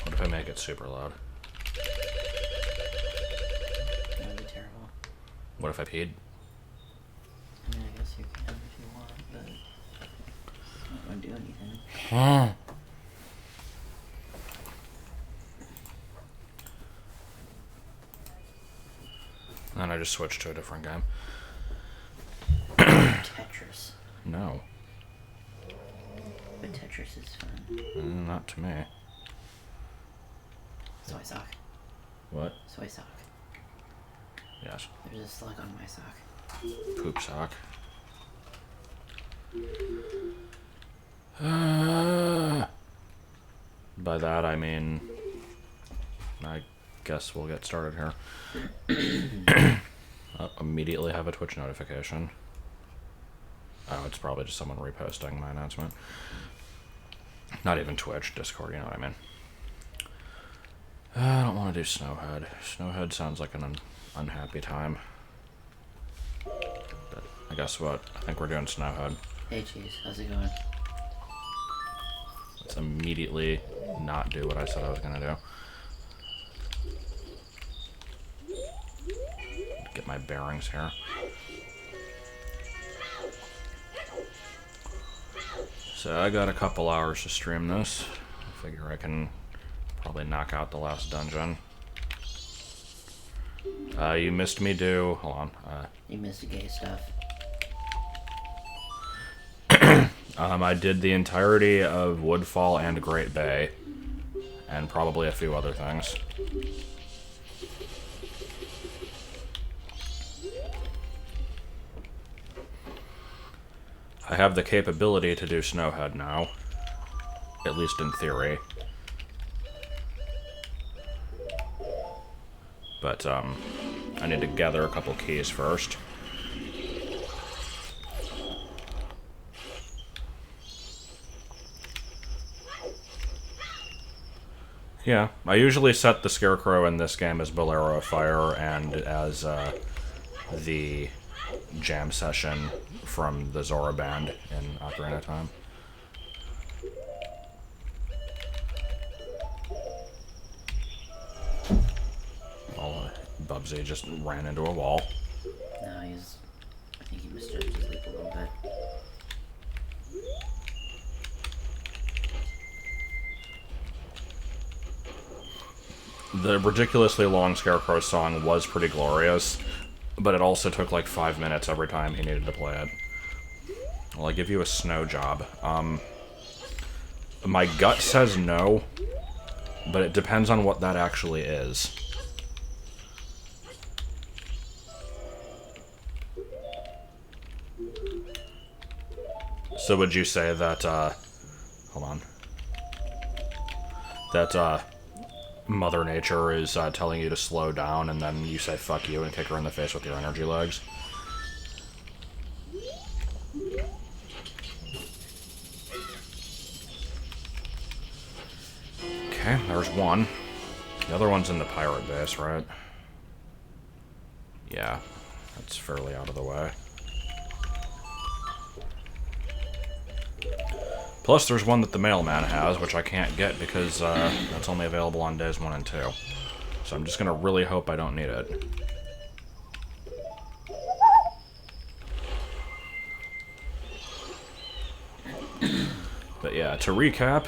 What if I make it super loud? That would be terrible. What if I peed? I mean, I guess you can if you want, but it's not going to do anything. Huh. And I just switched to a different game. Tetris. No. But Tetris is fun. Not to me. Soy sock. What? Soy sock. Yes. There's a slug on my sock. Poop sock. By that I mean, I guess we'll get started here. Immediately have a Twitch notification. Oh, it's probably just someone reposting my announcement. Not even Twitch, Discord, you know what I mean. I don't want to do Snowhead. Snowhead sounds like an unhappy time. But I guess what? I think we're doing Snowhead. Hey, Cheese. How's it going? Let's immediately not do what I said I was going to do. Get my bearings here. So I got a couple hours to stream this. I figure I can probably knock out the last dungeon. You missed me do... Hold on. You missed the gay stuff. I did the entirety of Woodfall and Great Bay. And probably a few other things. I have the capability to do Snowhead now. At least in theory. But, I need to gather a couple keys first. Yeah, I usually set the Scarecrow in this game as Bolero of Fire and as, the jam session from the Zora band in Ocarina of Time. Oh, Bubsy just ran into a wall. No, I think he misjudged his leap a little bit. The ridiculously long Scarecrow song was pretty glorious, but it also took like 5 minutes every time he needed to play it. Well, I give you a snow job. My gut says no, but it depends on what that actually is. So would you say that, hold on. That, Mother Nature is telling you to slow down, and then you say fuck you and kick her in the face with your energy legs? Okay, there's one. The other one's in the pirate base, right? Yeah, that's fairly out of the way. Plus, there's one that the mailman has, which I can't get because that's only available on days 1 and 2. So I'm just gonna really hope I don't need it. But yeah, to recap,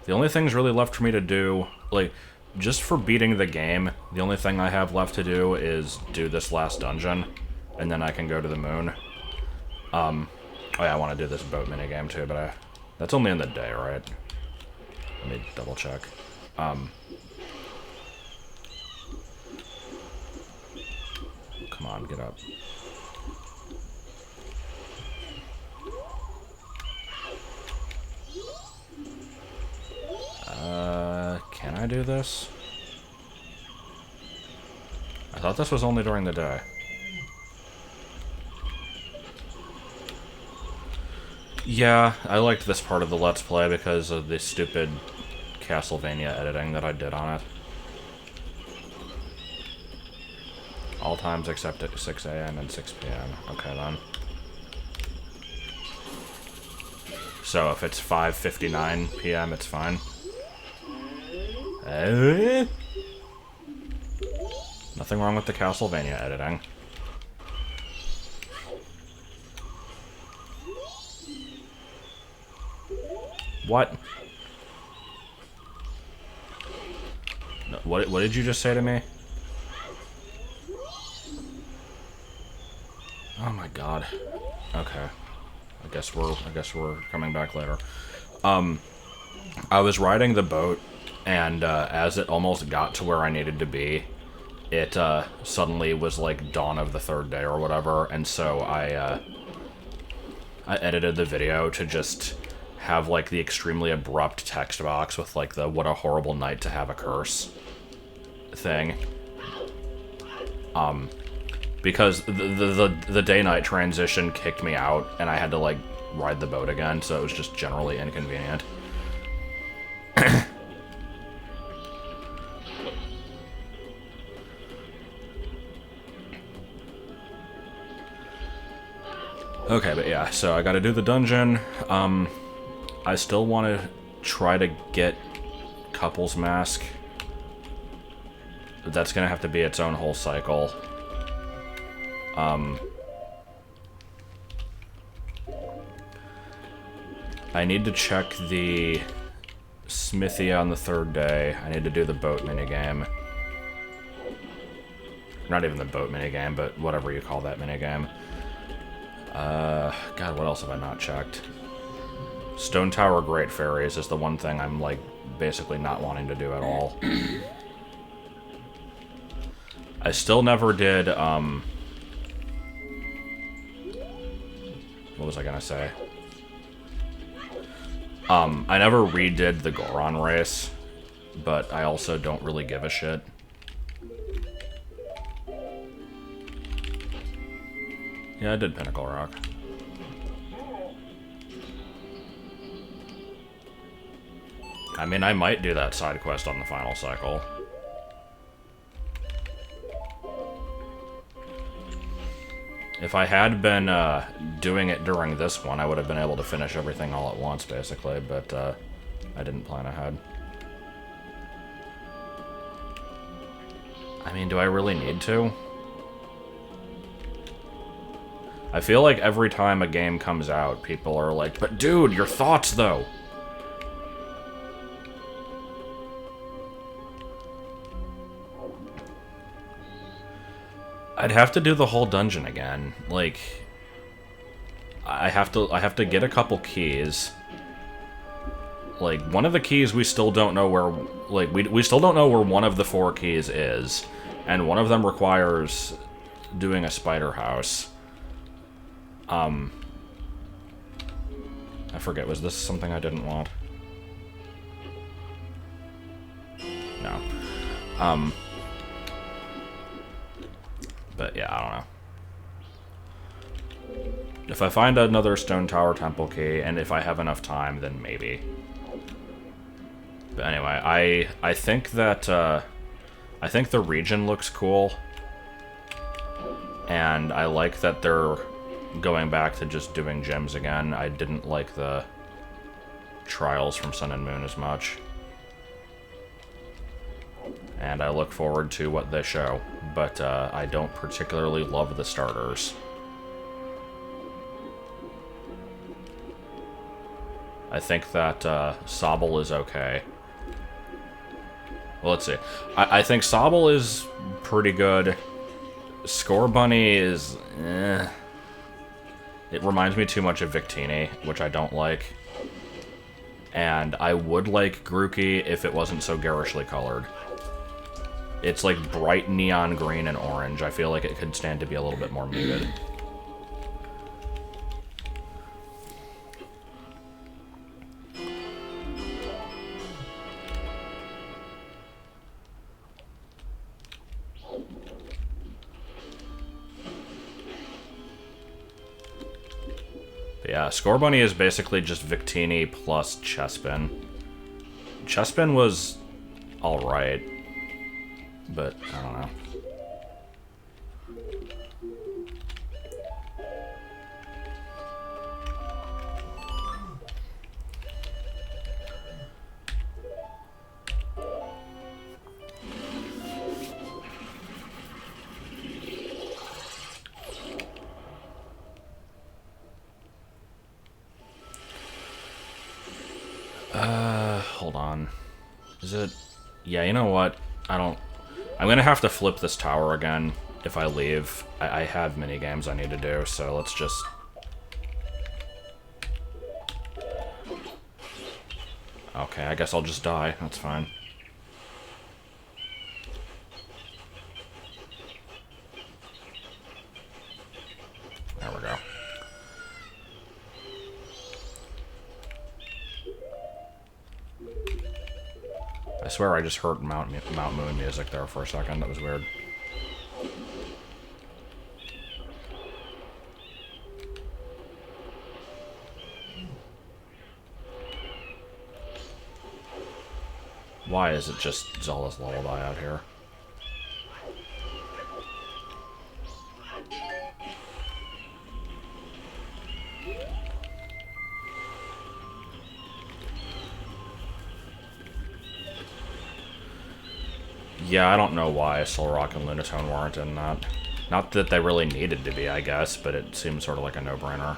the only things really left for me to do, like, just for beating the game, the only thing I have left to do is do this last dungeon, and then I can go to the moon. Oh yeah, I want to do this boat minigame too, but that's only in the day, right? Let me double check. Come on, get up. Can I do this? I thought this was only during the day. Yeah, I liked this part of the Let's Play because of the stupid Castlevania editing that I did on it. All times except at 6 a.m. and 6 p.m. Okay, then. So if it's 5:59 p.m., it's fine. Nothing wrong with the Castlevania editing. What? No, what did you just say to me? Oh my god. Okay. I guess we're coming back later. I was riding the boat, and as it almost got to where I needed to be, it suddenly was like dawn of the third day or whatever, and so I edited the video to just have like the extremely abrupt text box with like the "what a horrible night to have a curse" thing. Because the day-night transition kicked me out, and I had to like ride the boat again, so it was just generally inconvenient. Okay, but yeah, so I gotta do the dungeon. I still want to try to get Couple's Mask. But that's gonna have to be its own whole cycle. I need to check the smithy on the third day. I need to do the boat minigame. Not even the boat minigame, but whatever you call that minigame. God, what else have I not checked? Stone Tower Great Fairies is the one thing I'm, like, basically not wanting to do at all. I still never did, what was I gonna say? I never redid the Goron race, but I also don't really give a shit. Yeah, I did Pinnacle Rock. I mean, I might do that side quest on the final cycle. If I had been doing it during this one, I would have been able to finish everything all at once, basically, but I didn't plan ahead. I mean, do I really need to? I feel like every time a game comes out, people are like, but dude, your thoughts, though! I'd have to do the whole dungeon again. Like, I have to get a couple keys. Like, one of the keys we still don't know where, like, we still don't know where one of the 4 keys is. And one of them requires doing a spider house. I forget, was this something I didn't want? No. But yeah, I don't know. If I find another Stone Tower Temple key, and if I have enough time, then maybe. But anyway, I think that, I think the region looks cool. And I like that they're going back to just doing gems again. I didn't like the trials from Sun and Moon as much. And I look forward to what they show, but I don't particularly love the starters. I think that Sobble is okay. Well, let's see. I think Sobble is pretty good. Score Bunny is... eh. It reminds me too much of Victini, which I don't like. And I would like Grookey if it wasn't so garishly colored. It's like bright neon green and orange. I feel like it could stand to be a little bit more muted. But yeah, Score Bunny is basically just Victini plus Chespin. Chespin was alright. But, I don't know. Hold on. Is it... Yeah, you know what? I'm gonna have to flip this tower again if I leave. I have minigames I need to do, so let's just... Okay, I guess I'll just die. That's fine. There we go. I swear I just heard Mount Moon music there for a second. That was weird. Why is it just Zelda's Lullaby out here? Yeah, I don't know why Solrock and Lunatone weren't in that. Not that they really needed to be, I guess, but it seems sort of like a no-brainer.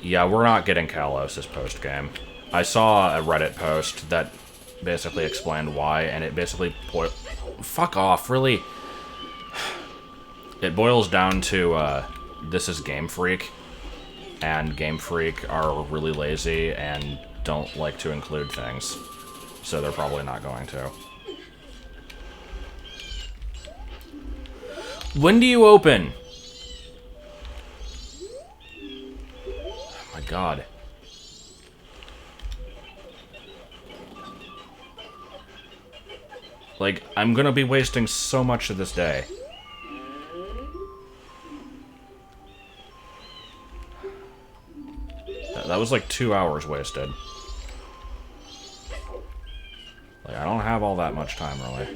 Yeah, we're not getting Kalos this post-game. I saw a Reddit post that basically explained why, and it basically... Fuck off, really? It boils down to, this is Game Freak, and Game Freak are really lazy and don't like to include things. So they're probably not going to. When do you open? Oh my god. Like, I'm gonna be wasting so much of this day. That was like 2 hours wasted. Like, I don't have all that much time, really.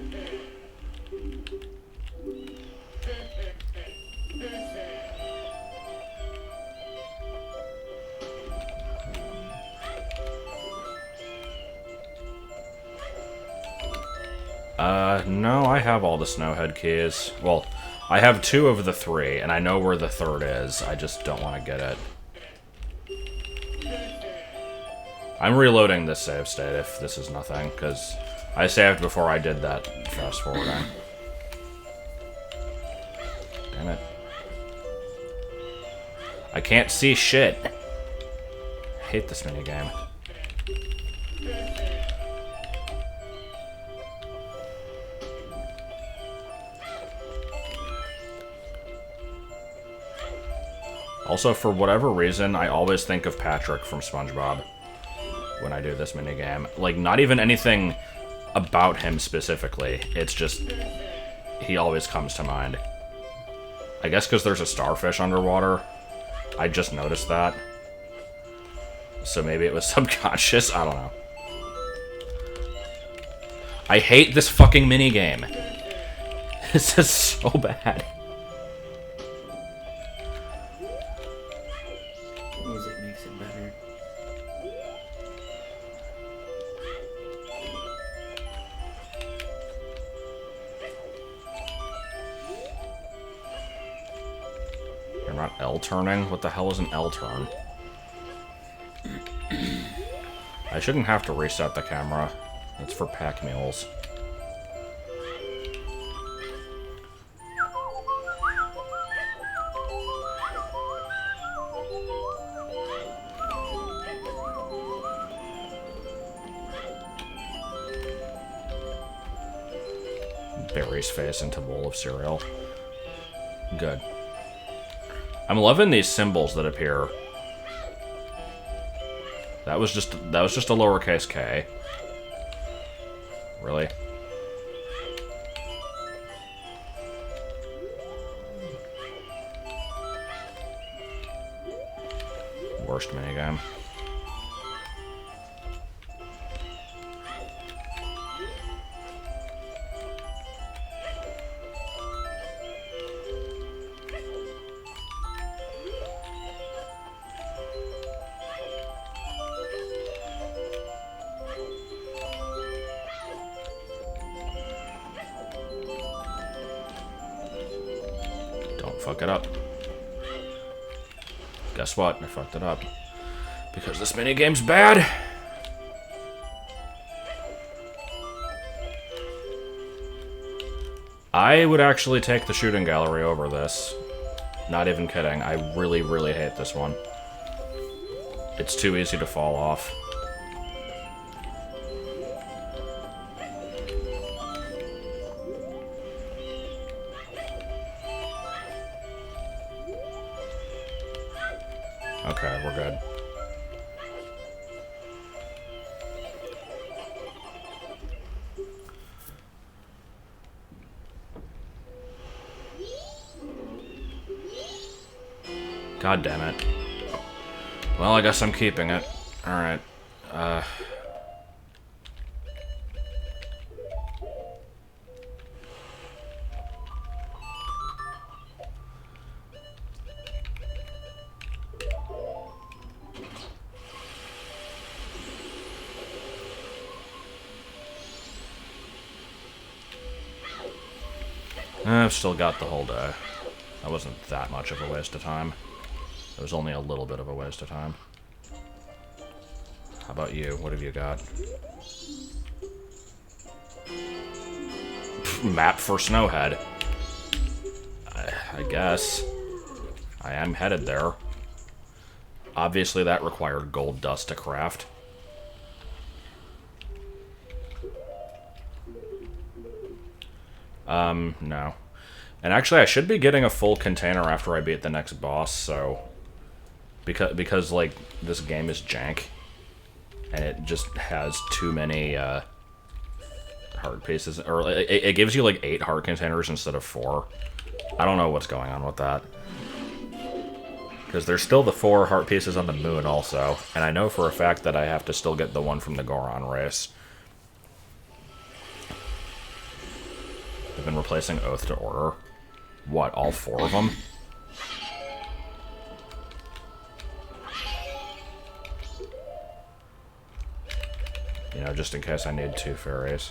No, I have all the Snowhead keys. Well, I have 2 of the 3, and I know where the 3rd is. I just don't want to get it. I'm reloading this save state if this is nothing, because I saved before I did that fast forwarding. Damn it. I can't see shit. I hate this minigame. Also, for whatever reason, I always think of Patrick from SpongeBob when I do this minigame. Like, not even anything about him specifically. It's just, he always comes to mind. I guess because there's a starfish underwater. I just noticed that. So maybe it was subconscious? I don't know. I hate this fucking minigame. This is so bad. Music makes it better. You're not L-turning? What the hell is an L-turn? I shouldn't have to reset the camera. It's for pack mules. Barry's face into bowl of cereal. Good. I'm loving these symbols that appear. That was just a lowercase k. Really? Worst minigame. Fuck it up. Guess what? I fucked it up. Because this minigame's bad. I would actually take the shooting gallery over this. Not even kidding. I really, really hate this one. It's too easy to fall off. Okay, we're good. God damn it. Well, I guess I'm keeping it. Alright. I've still got the whole day. That wasn't that much of a waste of time. It was only a little bit of a waste of time. How about you? What have you got? Map for Snowhead. I guess. I am headed there. Obviously that required gold dust to craft. No. And actually I should be getting a full container after I beat the next boss, so... Because like, this game is jank. And it just has too many, heart pieces. Or, it gives you, like, 8 heart containers instead of 4. I don't know what's going on with that. Because there's still the 4 heart pieces on the moon also. And I know for a fact that I have to still get the one from the Goron race. They've been replacing Oath to Order. What, all 4 of them? You know, just in case I need 2 fairies.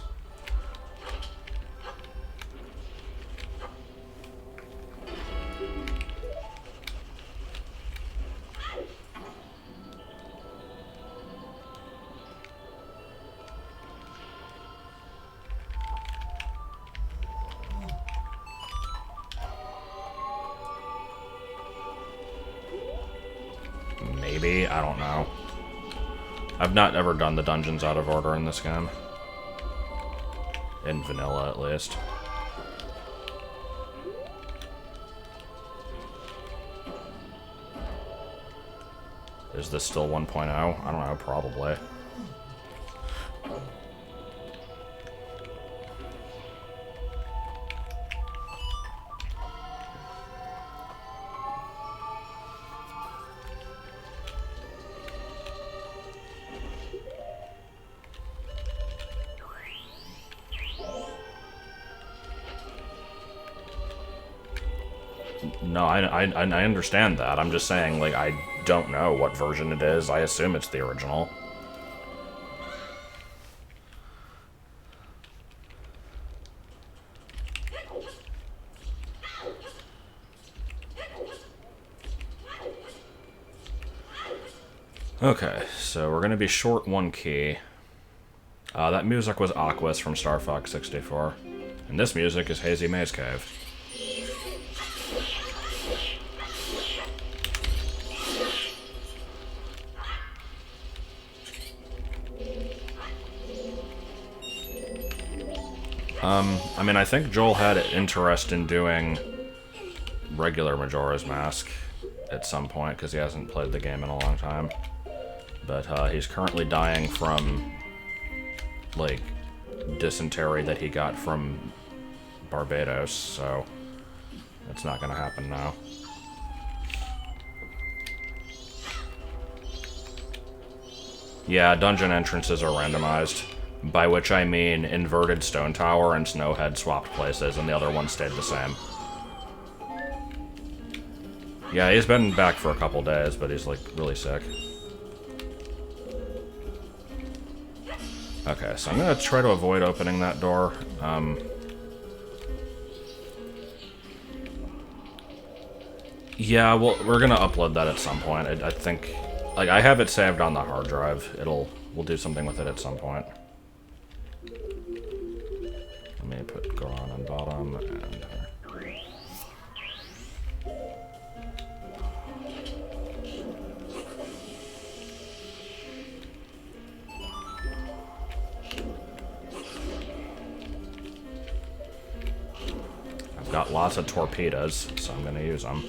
Maybe, I don't know. I've not ever done the dungeons out of order in this game. In vanilla, at least. Is this still 1.0? I don't know, probably. No, I understand that. I'm just saying, like, I don't know what version it is. I assume it's the original. Okay, so we're gonna be short 1 key. That music was Aquas from Star Fox 64. And this music is Hazy Maze Cave. I mean, I think Joel had interest in doing regular Majora's Mask at some point, because he hasn't played the game in a long time. But he's currently dying from, like, dysentery that he got from Barbados, so it's not gonna happen now. Yeah, dungeon entrances are randomized. By which I mean inverted Stone Tower and Snowhead swapped places, and the other one stayed the same. Yeah, he's been back for a couple days, but he's, like, really sick. Okay, so I'm gonna try to avoid opening that door. Yeah, well, we're gonna upload that at some point. I think Like, I have it saved on the hard drive. We'll do something with it at some point. Let me put Goron on bottom and her. I've got lots of torpedoes, so I'm gonna use them.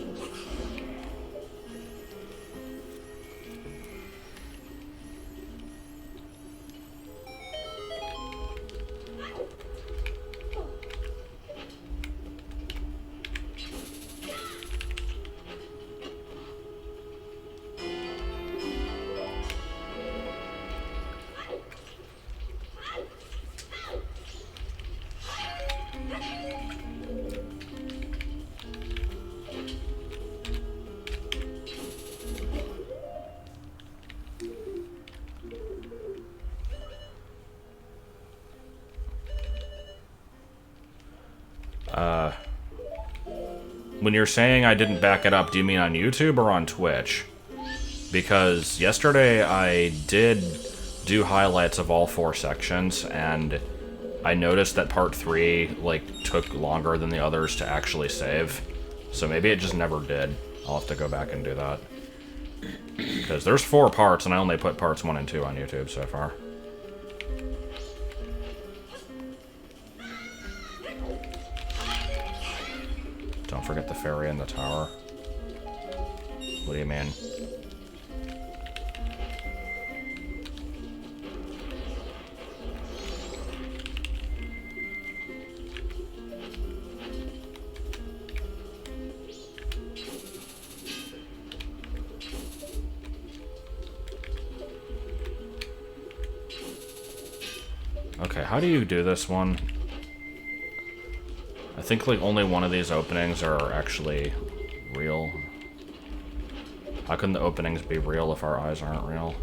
When you're saying I didn't back it up, do you mean on YouTube or on Twitch? Because yesterday I did do highlights of all 4 sections, and I noticed that part 3, like, took longer than the others to actually save. So maybe it just never did. I'll have to go back and do that. Because there's 4 parts, and I only put parts 1 and 2 on YouTube so far. Don't forget the ferry in the tower. What do you mean? Okay, how do you do this one? I think like only one of these openings are actually real. How can the openings be real if our eyes aren't real?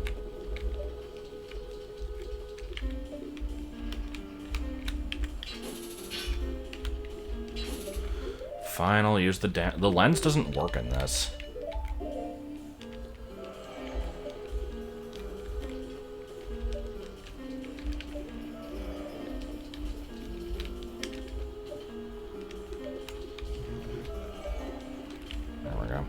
Fine, I'll use the lens doesn't work in this. There we go.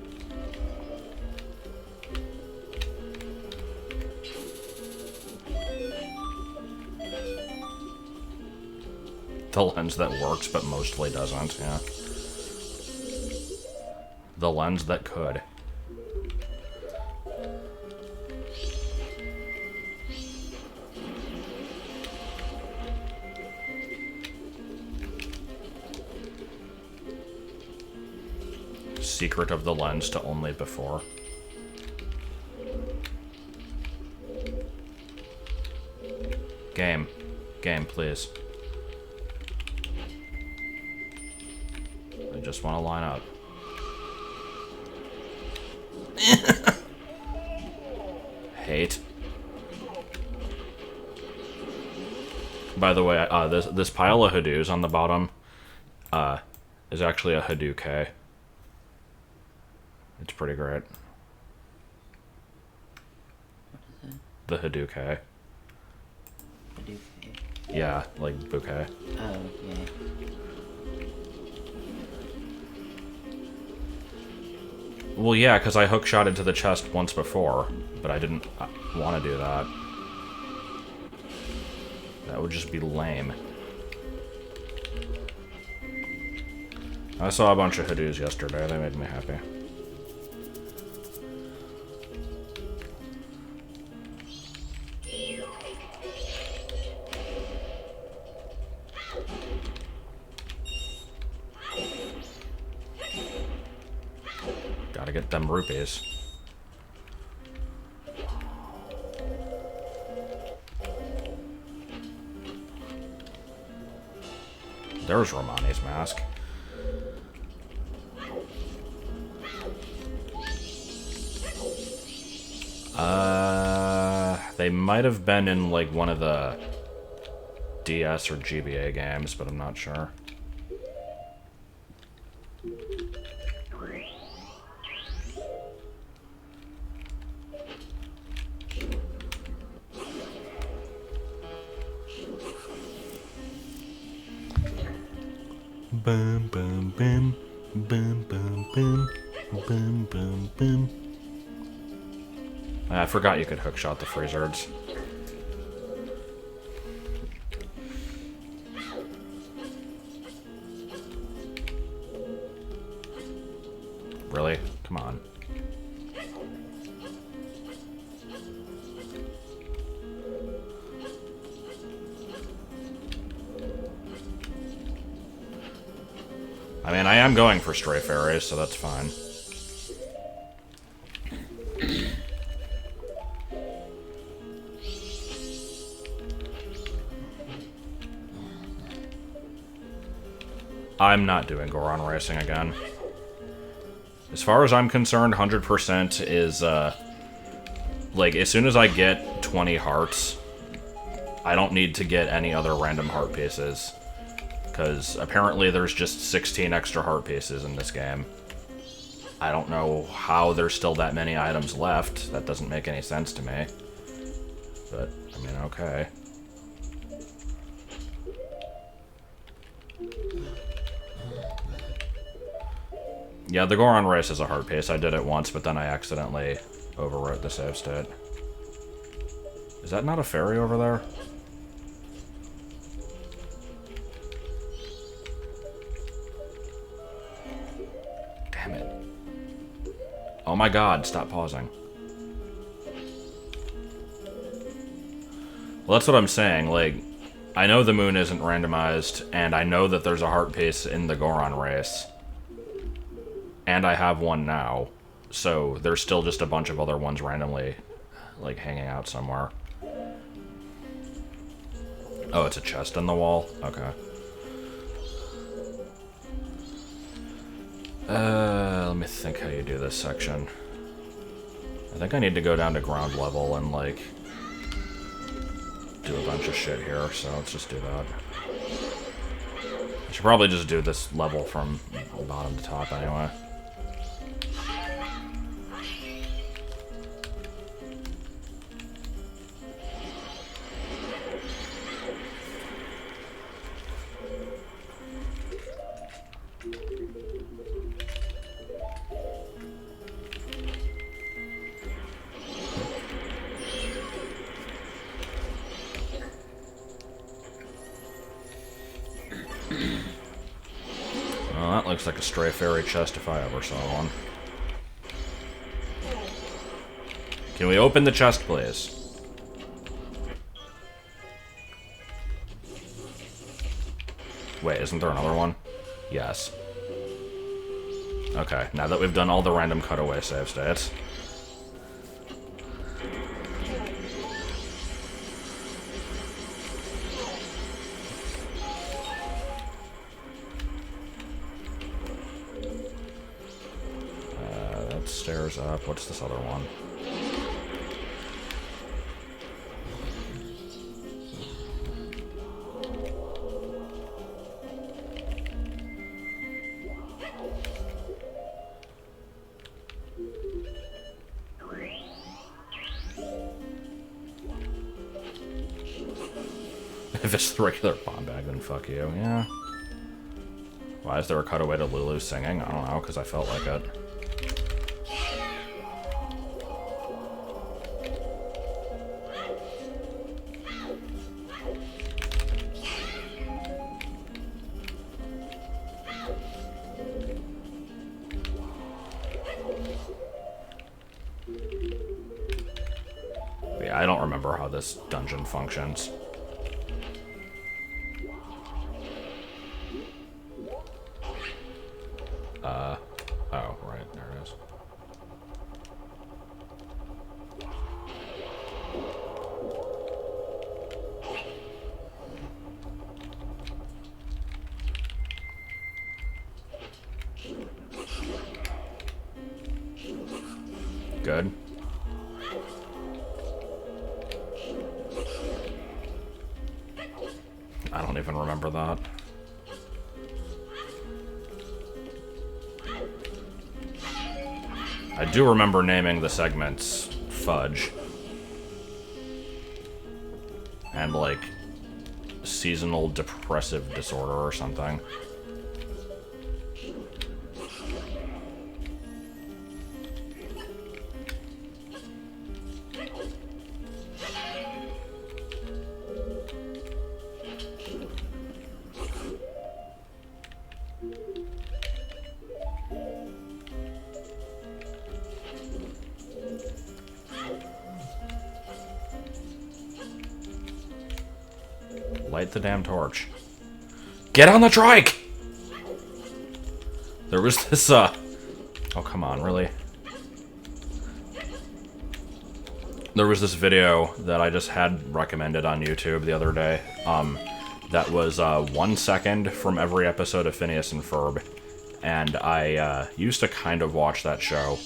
The lens that works but mostly doesn't, yeah. The lens that could. Secret of the lens to only before. Game. Game, please. I just want to line up. Hate. By the way, this pile of Hadoos on the bottom is actually a Hadouken. It's pretty great. What is it? The Hadouken. Hadouken. Yeah, like bouquet. Oh, yeah. Well, yeah, because I hookshot into the chest once before, but I didn't want to do that. That would just be lame. I saw a bunch of Hadoos yesterday. They made me happy. Gotta get them rupees. There's Romani's mask. They might have been in like one of the DS or GBA games, but I'm not sure. Boom, boom, boom. Boom, boom, boom. Boom, boom, boom. I forgot you could hookshot the freezers. Really? Come on. I mean, I am going for stray fairies, so that's fine. I'm not doing Goron Racing again. As far as I'm concerned, 100% is, like, as soon as I get 20 hearts, I don't need to get any other random heart pieces. Because apparently there's just 16 extra heart pieces in this game. I don't know how there's still that many items left. That doesn't make any sense to me. But, I mean, okay. Yeah, the Goron race is a heart piece. I did it once, but then I accidentally overwrote the save state. Is that not a fairy over there? Damn it. Oh my god, stop pausing. Well, that's what I'm saying, like, I know the moon isn't randomized, and I know that there's a heart piece in the Goron race. And I have one now, so there's still just a bunch of other ones randomly, like, hanging out somewhere. Oh, it's a chest in the wall? Okay. Let me think how you do this section. I think I need to go down to ground level and, like, do a bunch of shit here, so let's just do that. I should probably just do this level from bottom to top anyway. Well, that looks like a stray fairy chest if I ever saw one. Can we open the chest, please? Wait, isn't there another one? Yes. Okay, now that we've done all the random cutaway save states. Stairs up. What's this other one? If it's the regular bomb bag, then fuck you. Yeah. Why is there a cutaway to Lulu singing? I don't know, because I felt like it. I don't remember how this dungeon functions. Oh, right, there it is. Good. I don't even remember that. I do remember naming the segments Fudge. And, like, Seasonal Depressive Disorder or something. Light the damn torch. Get on the trike! There was this, oh, come on, really? There was this video that I just had recommended on YouTube the other day, that was 1 second from every episode of Phineas and Ferb, and I used to kind of watch that show,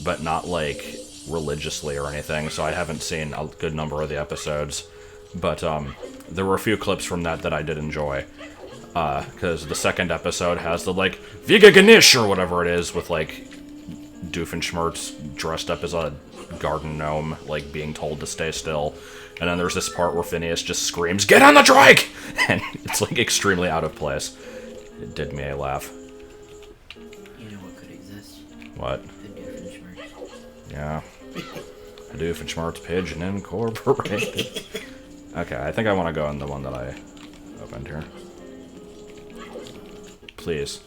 but not, like, religiously or anything, so I haven't seen a good number of the episodes, but there were a few clips from that I did enjoy, because the second episode has the, like, Viga Ganesh or whatever it is, with, like, Doofenshmirtz dressed up as a garden gnome, like, being told to stay still. And then there's this part where Phineas just screams, "Get on the trike!" And it's, like, extremely out of place. It did me a laugh. You know what could exist? What? The Doofenshmirtz. Yeah. A Doofenshmirtz Pigeon Incorporated. Okay, I think I want to go in the one that I opened here. Please.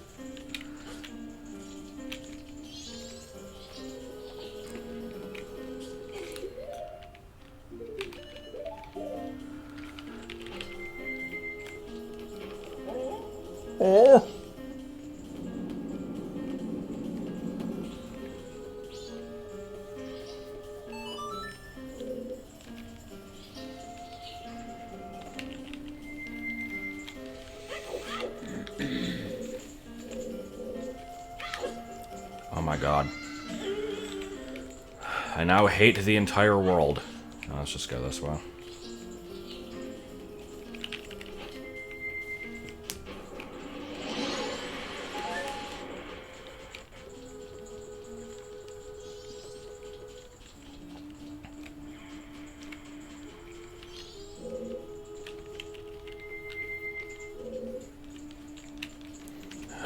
Oh. Oh my god. I now hate the entire world. Oh, let's just go this way.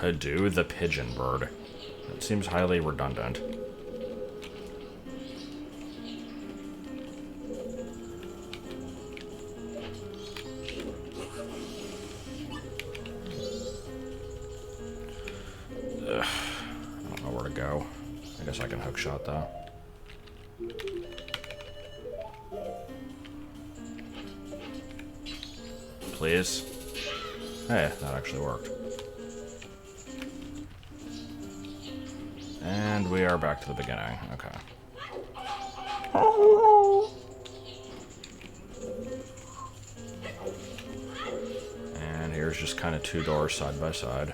Hadoo the pigeon bird. That seems highly redundant. Ugh. I don't know where to go. I guess I can hookshot though. Please. Hey, that actually worked. And we are back to the beginning. Okay. And here's just kind of two doors side by side.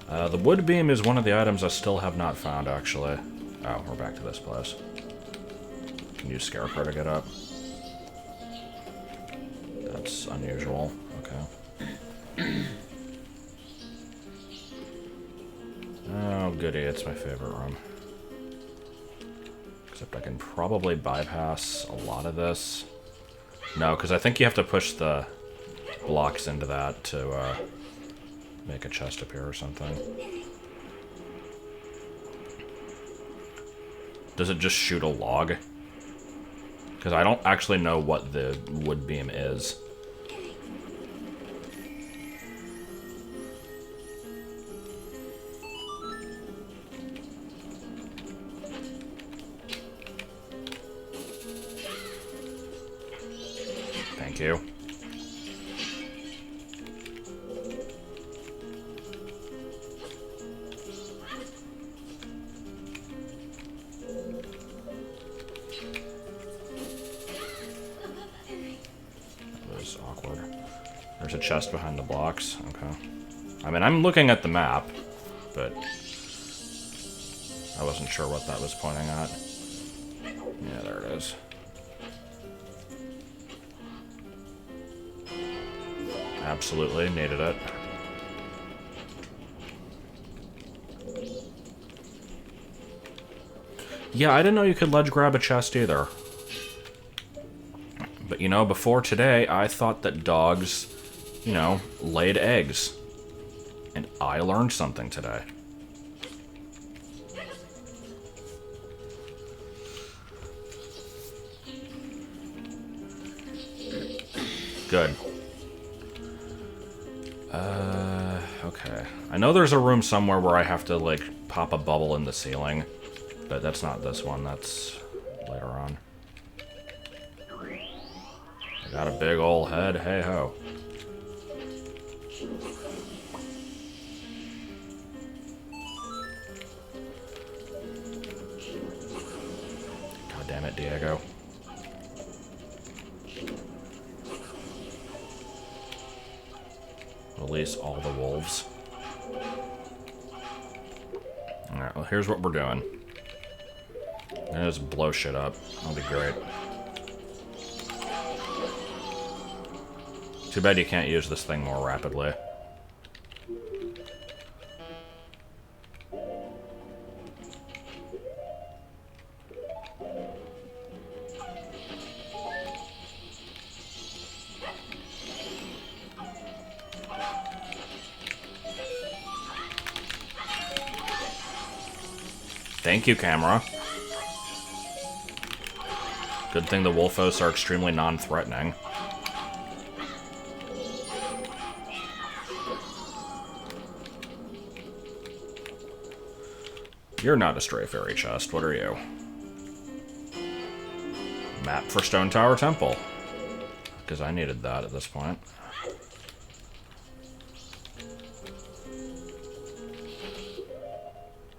The wood beam is one of the items I still have not found, actually. Oh, we're back to this place. Can use Scarecrow to get up. That's unusual. Okay. Oh, goody, it's my favorite room. Except I can probably bypass a lot of this. No, because I think you have to push the blocks into that to make a chest appear or something. Does it just shoot a log? Because I don't actually know what the wood beam is. Thank you. That was awkward. There's a chest behind the blocks. Okay. I mean, I'm looking at the map, but I wasn't sure what that was pointing at. Yeah, there it is. Absolutely needed it. Yeah, I didn't know you could ledge grab a chest either. But you know, before today, I thought that dogs, you know, laid eggs. And I learned something today. Good. Okay. I know there's a room somewhere where I have to, like, pop a bubble in the ceiling. But that's not this one, that's later on. Got a big ol' head, hey ho. God damn it, Diego. Release all the wolves. Alright, well here's what we're doing. Just blow shit up. That'll be great. Too bad you can't use this thing more rapidly. Thank you, camera. Good thing the Wolfos are extremely non-threatening. You're not a stray fairy chest, what are you? Map for Stone Tower Temple. Because I needed that at this point.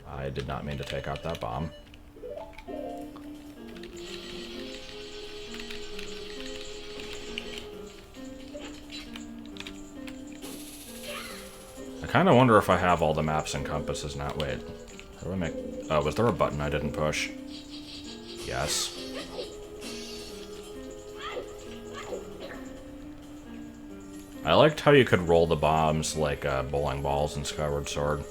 I did not mean to take out that bomb. I kind of wonder if I have all the maps and compasses now. Wait, how do I make... Oh, was there a button I didn't push? Yes. I liked how you could roll the bombs like bowling balls in Skyward Sword.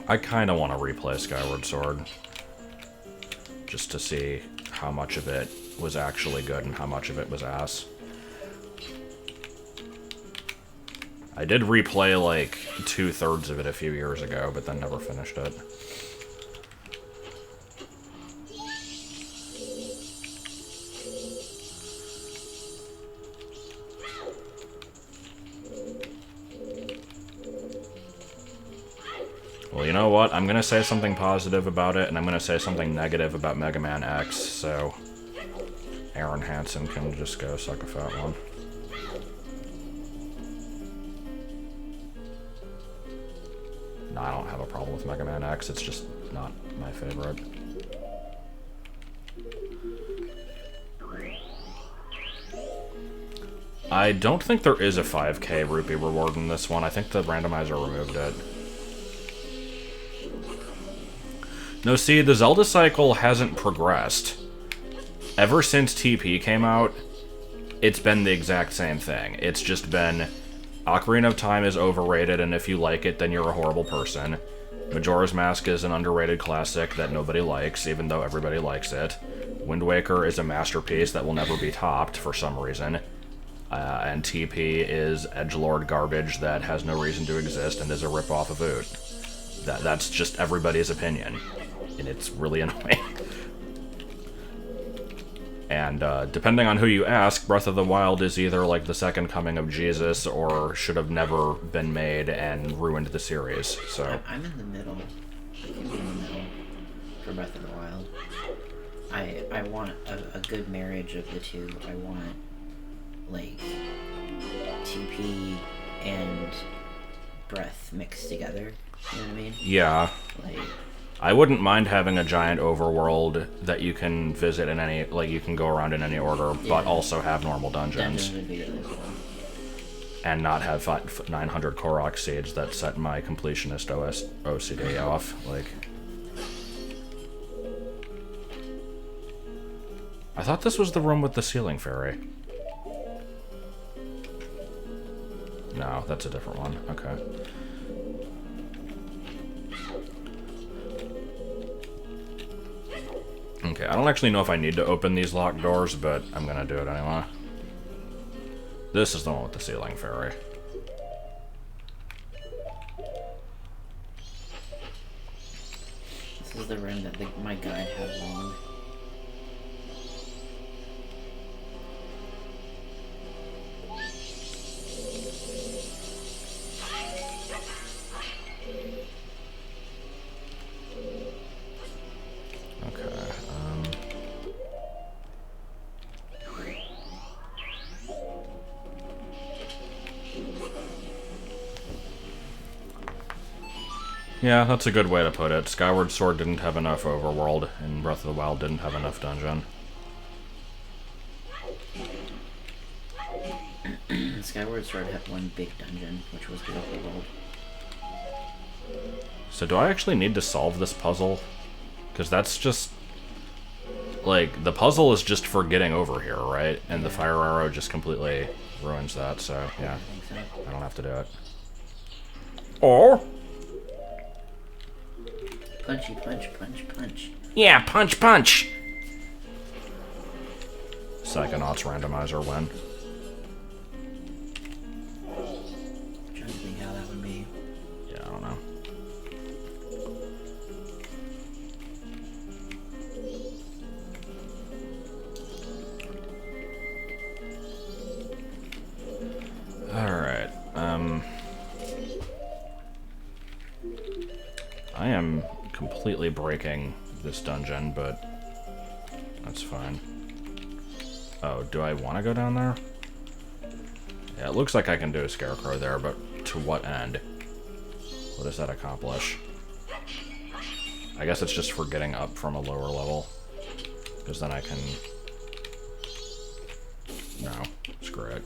I kind of want to replay Skyward Sword. Just to see how much of it was actually good and how much of it was ass. I did replay like 2/3 of it a few years ago, but then never finished it. Well, you know what? I'm gonna say something positive about it, and I'm gonna say something negative about Mega Man X, so Aaron Hansen can just go suck a fat one. No, I don't have a problem with Mega Man X, it's just not my favorite. I don't think there is a 5k rupee reward in this one. I think the randomizer removed it. No, see, the Zelda cycle hasn't progressed. Ever since TP came out, it's been the exact same thing. It's just been, Ocarina of Time is overrated, and if you like it, then you're a horrible person. Majora's Mask is an underrated classic that nobody likes, even though everybody likes it. Wind Waker is a masterpiece that will never be topped for some reason. And TP is edgelord garbage that has no reason to exist and is a ripoff of Oot. That's just everybody's opinion. And it's really annoying. And depending on who you ask, Breath of the Wild is either like the second coming of Jesus or should have never been made and ruined the series. So I'm in the middle. I can be in the middle for Breath of the Wild. I want a good marriage of the two. I want like TP and Breath mixed together. You know what I mean? yeah. Like, I wouldn't mind having a giant overworld that you can visit in any, like you can go around in any order, but also have normal dungeons. dungeons would be really cool. And not have 900 Korok seeds that set my completionist OCD off. Like, I thought this was the room with the ceiling fairy. No, that's a different one. Okay. Okay, I don't actually know if I need to open these locked doors, but I'm gonna do it anyway. This is the one with the ceiling fairy. This is the room that my guide had wrong. Yeah, that's a good way to put it. Skyward Sword didn't have enough overworld, and Breath of the Wild didn't have enough dungeon. Skyward Sword had one big dungeon, which was the overworld. So do I actually need to solve this puzzle? Because that's just... Like, the puzzle is just for getting over here, right? And the fire arrow just completely ruins that, so yeah. I think so. I don't have to do it. Oh! Punchy, punch, punch, punch. Yeah, punch, punch! Psychonauts randomizer win. I'm trying to think how that would be. Yeah, I don't know. Alright, I am completely breaking this dungeon, but that's fine. Oh, do I want to go down there? Yeah, it looks like I can do a scarecrow there, but to what end? What does that accomplish? I guess it's just for getting up from a lower level. Because then I can... No, screw it.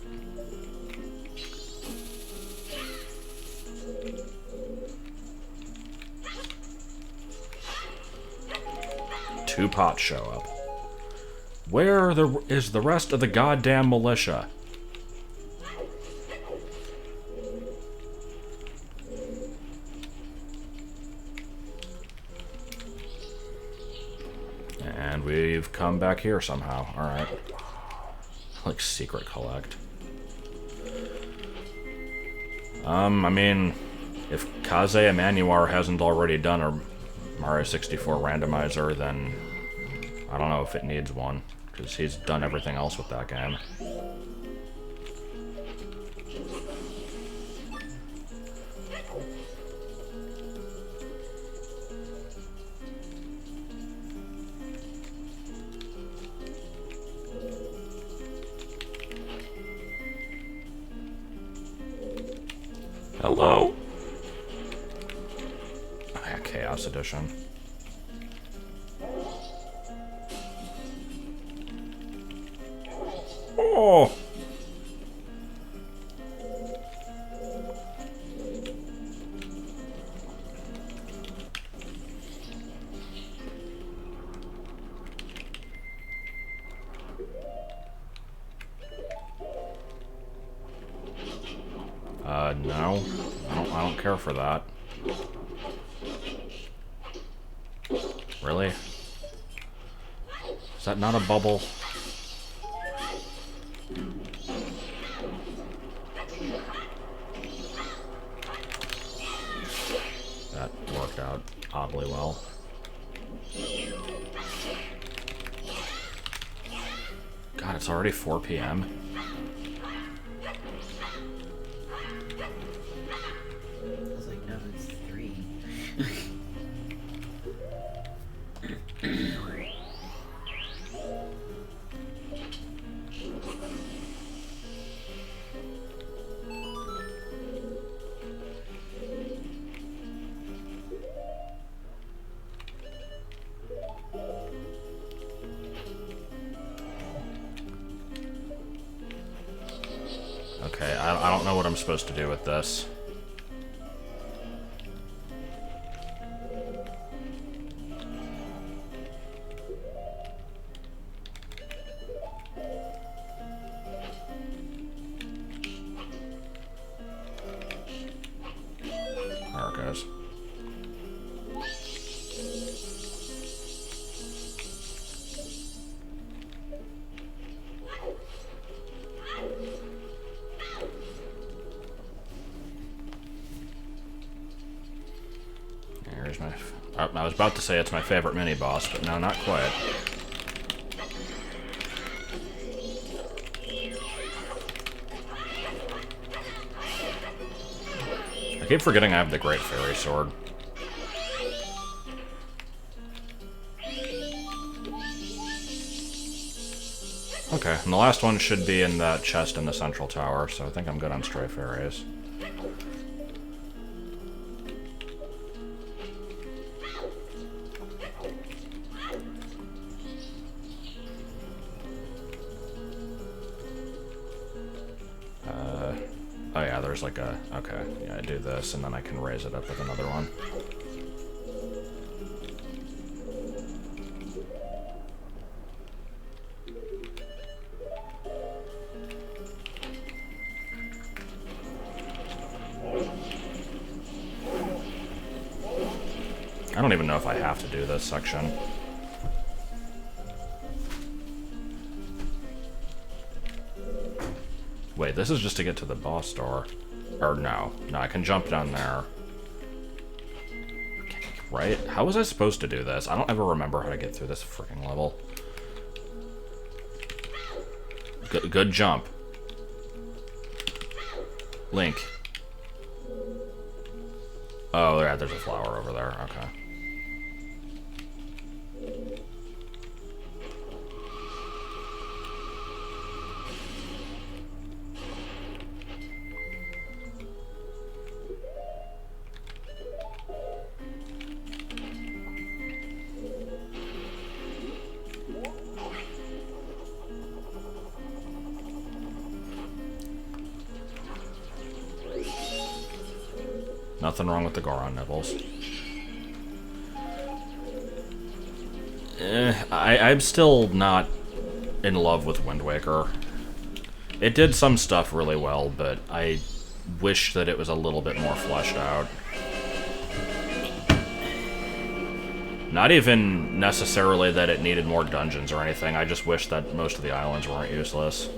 Two pots show up. Where is the rest of the goddamn militia? And we've come back here somehow. Alright. Like secret collect. I mean, if Kaze Emanuar hasn't already done a Mario 64 randomizer, then I don't know if it needs one, because he's done everything else with that game. Hello? Oh, yeah, Chaos Edition. Oh! No. I don't care for that. Really? Is that not a bubble? That worked out oddly well. God, it's already 4 p.m. I was like, no, it's 3. Okay, I don't know what I'm supposed to do with this. There it goes. Here's my... I was about to say it's my favorite mini-boss, but no, not quite. I keep forgetting I have the Great Fairy Sword. Okay, and the last one should be in that chest in the central tower, so I think I'm good on Stray Fairies. Oh yeah, there's like a... Okay, yeah, I do this, and then I can raise it up with another one. I don't even know if I have to do this section. Wait, this is just to get to the boss door. Or no. No, I can jump down there. Right? How was I supposed to do this? I don't ever remember how to get through this freaking level. Good jump. Link. Oh, yeah, there's a flower over there. Okay. Nothing wrong with the Goron nibbles. I'm still not in love with Wind Waker. It did some stuff really well, but I wish that it was a little bit more fleshed out. Not even necessarily that it needed more dungeons or anything, I just wish that most of the islands weren't useless.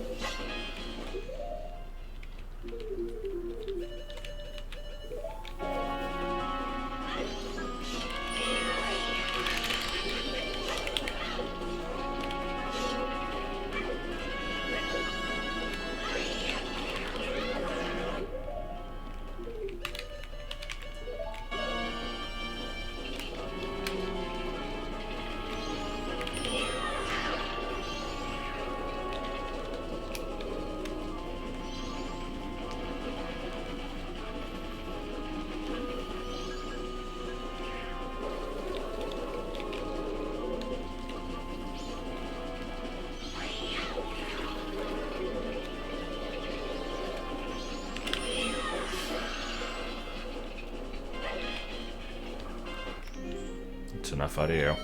It's enough out of you.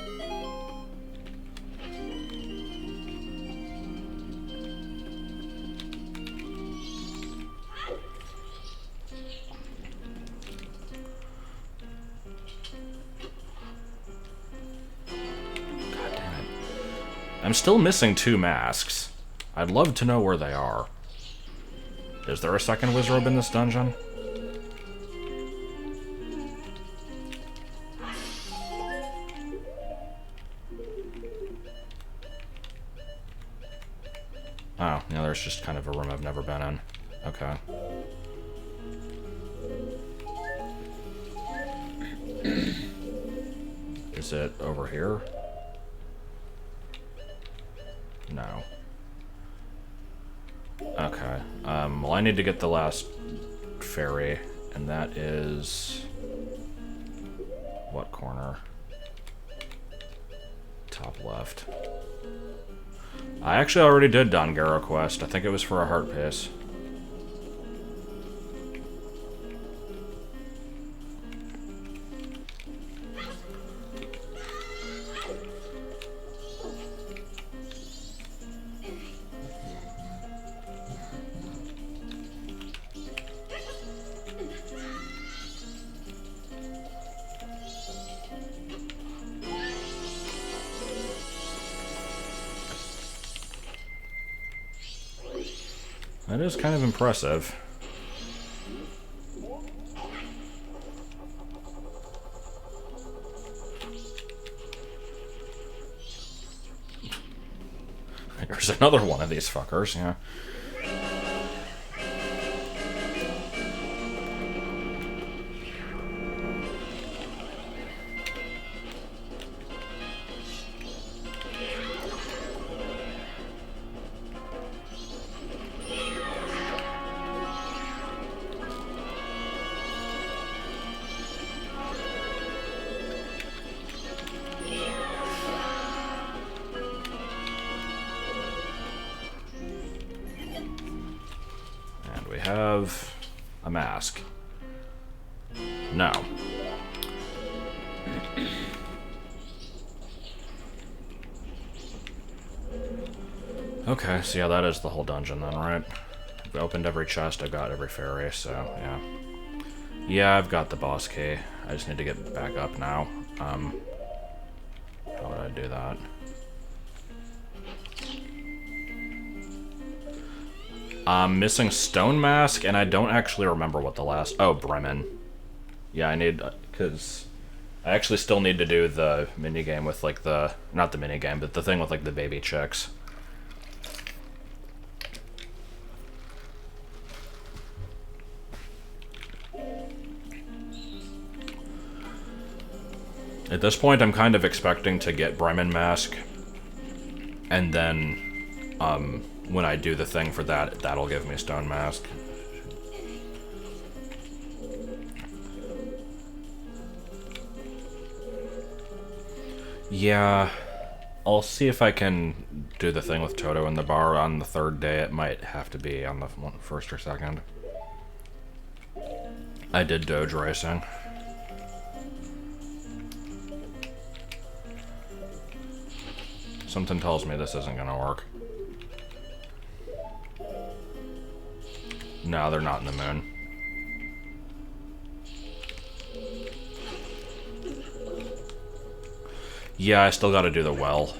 God damn it. I'm still missing 2 masks. I'd love to know where they are. Is there a second Wizrobe in this dungeon? Oh, yeah, there's just kind of a room I've never been in. Okay. Is it over here? No. Okay. Well, I need to get the last fairy, and that is... what corner? Top left. I actually already did Dongaro quest. I think it was for a heart piece. That is kind of impressive. There's another one of these fuckers, yeah. And we have a mask? No. Okay, so yeah, that is the whole dungeon then, right? I've opened every chest, I've got every fairy, so yeah. Yeah, I've got the boss key. I just need to get back up now. How would I do that? I'm missing Stone Mask, and I don't actually remember what the last... Oh, Bremen. Yeah, I need... Because I actually still need to do the minigame with, like, the... Not the minigame, but the thing with, like, the baby chicks. At this point, I'm kind of expecting to get Bremen Mask, and then, when I do the thing for that, that'll give me Stone Mask. Yeah, I'll see if I can do the thing with Toto in the bar on the third day. It might have to be on the first or second. I did Doge Racing. Something tells me this isn't gonna work. No, they're not in the moon. Yeah, I still gotta do the well.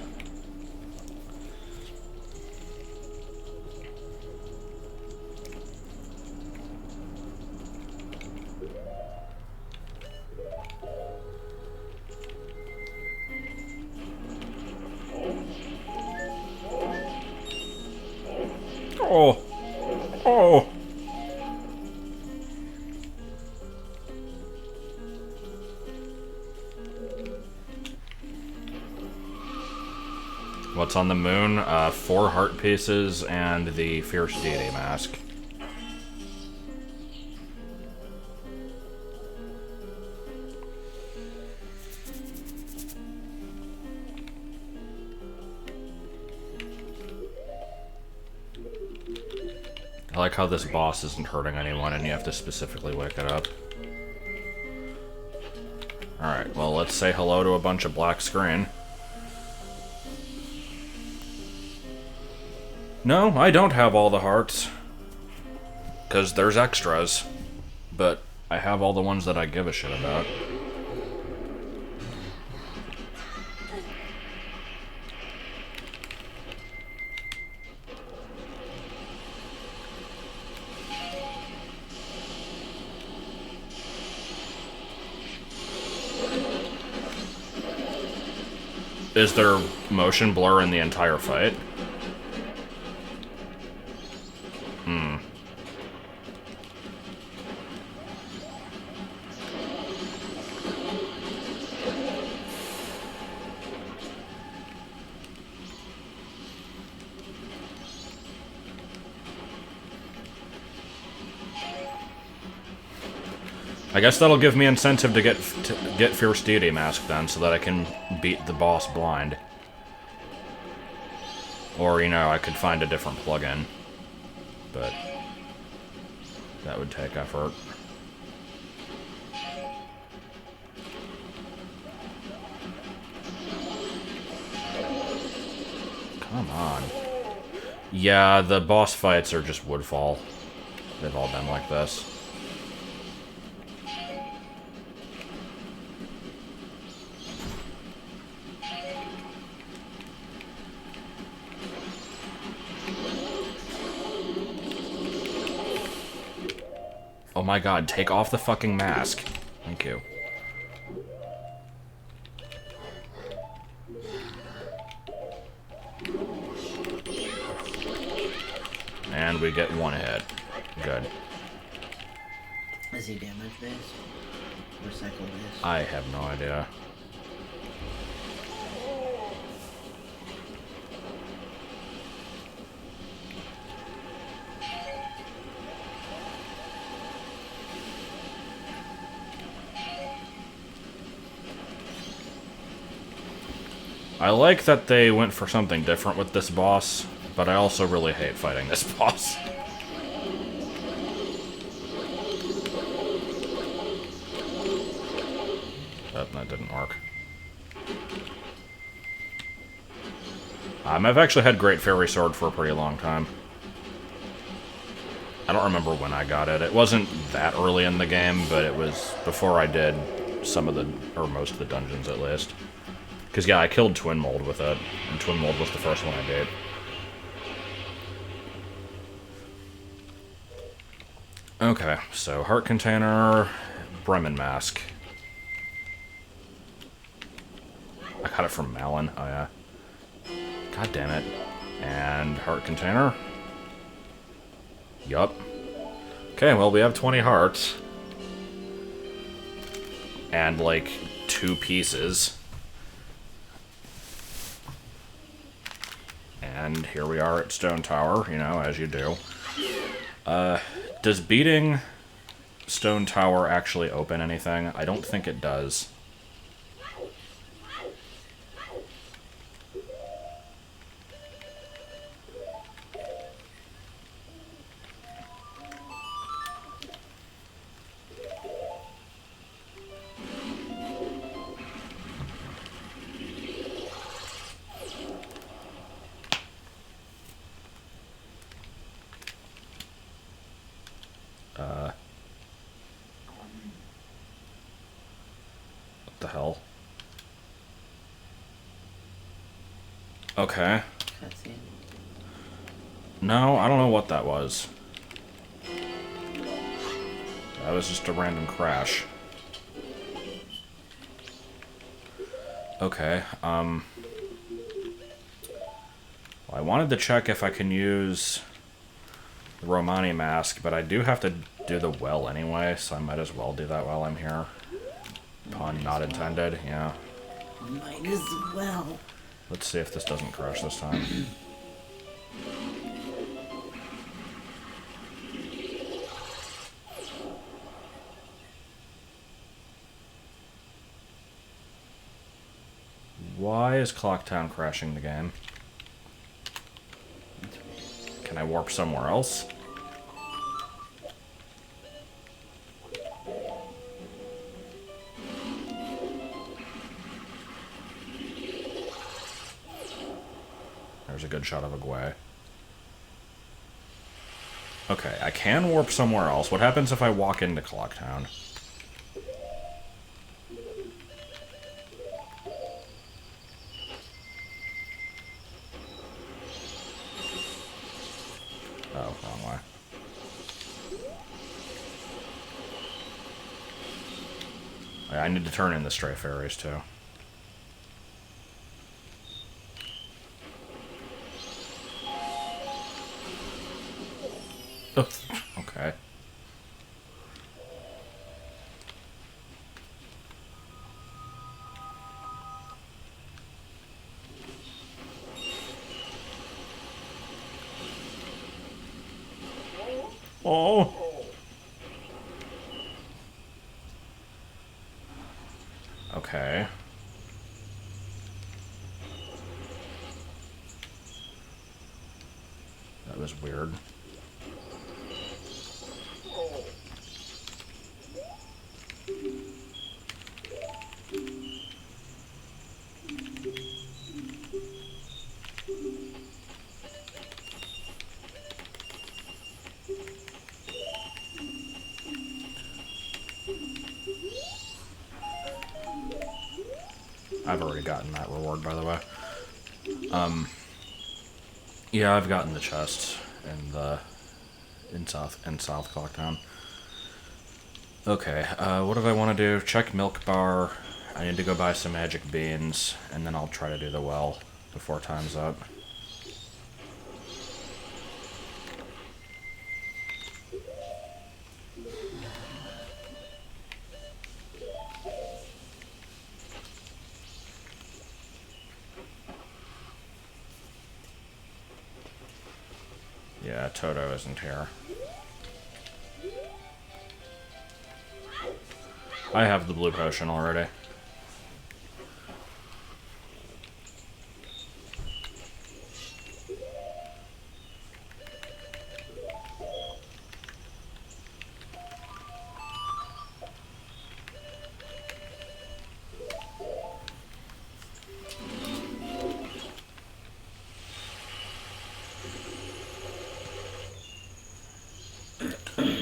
Oh! Oh! What's on the moon? 4 heart pieces and the Fierce Deity Mask. I like how this boss isn't hurting anyone and you have to specifically wake it up. Alright, well, let's say hello to a bunch of black screen. No, I don't have all the hearts. Because there's extras. But I have all the ones that I give a shit about. Is there motion blur in the entire fight? I guess that'll give me incentive to get Fierce Deity Mask then, so that I can beat the boss blind. Or, you know, I could find a different plugin. But that would take effort. Come on. Yeah, the boss fights are just Woodfall. They've all been like this. Oh my god, take off the fucking mask. Thank you. And we get 1 hit. Good. Is he damage based? Or cycle based? I have no idea. I like that they went for something different with this boss, but I also really hate fighting this boss. That didn't work. I've actually had Great Fairy Sword for a pretty long time. I don't remember when I got it. It wasn't that early in the game, but it was before I did some of the, or most of the dungeons at least. Because, yeah, I killed Twin Mold with it, and Twin Mold was the first one I did. Okay, so Heart Container, Bremen Mask. I got it from Malin, oh yeah. God damn it. And Heart Container. Yup. Okay, well, we have 20 hearts. And, like, 2 pieces. And here we are at Stone Tower, you know, as you do. Does beating Stone Tower actually open anything? I don't think it does. What the hell? Okay. Cutscene. No, I don't know what that was. That was just a random crash. Okay, well, I wanted to check if I can use the Romani mask, but I do have to do the well anyway, so I might as well do that while I'm here. Pun not intended, yeah. Might as well. Let's see if this doesn't crash this time. Why is Clocktown crashing the game? Can I warp somewhere else? There's a good shot of a Gwei. Okay, I can warp somewhere else. What happens if I walk into Clocktown? Oh, wrong way. I need to turn in the stray fairies, too. Okay. Oh. Okay. That was weird. I've already gotten that reward, by the way. Yeah, I've gotten the chest in South Clocktown. Okay, what do I want to do? Check Milk Bar. I need to go buy some magic beans, and then I'll try to do the well before time's up. Yeah, Toto isn't here. I have the blue potion already.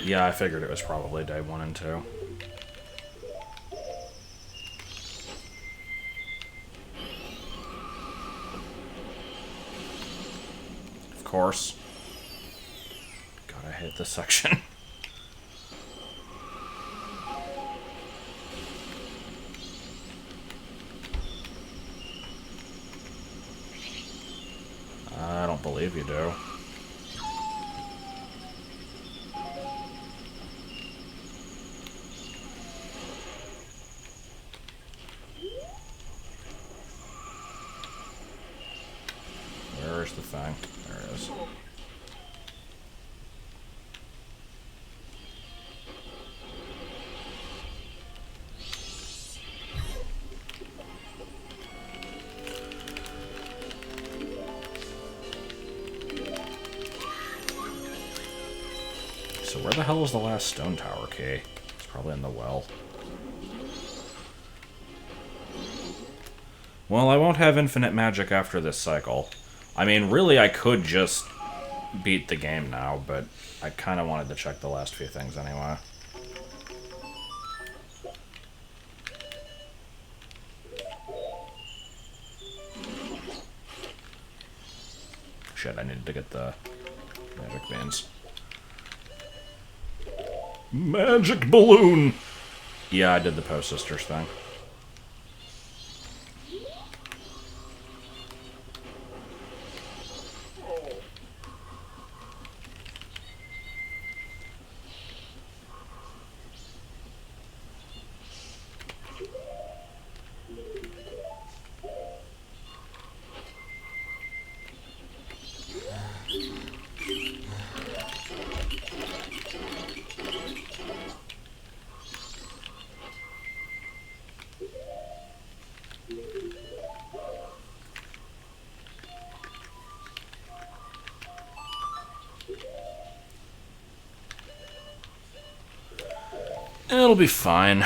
Yeah, I figured it was probably day 1 and 2. Of course. God, I hate this section. I don't believe you do. Where's the thing? There it is. So where the hell is the last stone tower key? It's probably in the well. Well, I won't have infinite magic after this cycle. I mean, really, I could just beat the game now, but I kind of wanted to check the last few things anyway. Shit, I needed to get the magic beans. Magic balloon! Yeah, I did the Post Sisters thing. It'll be fine.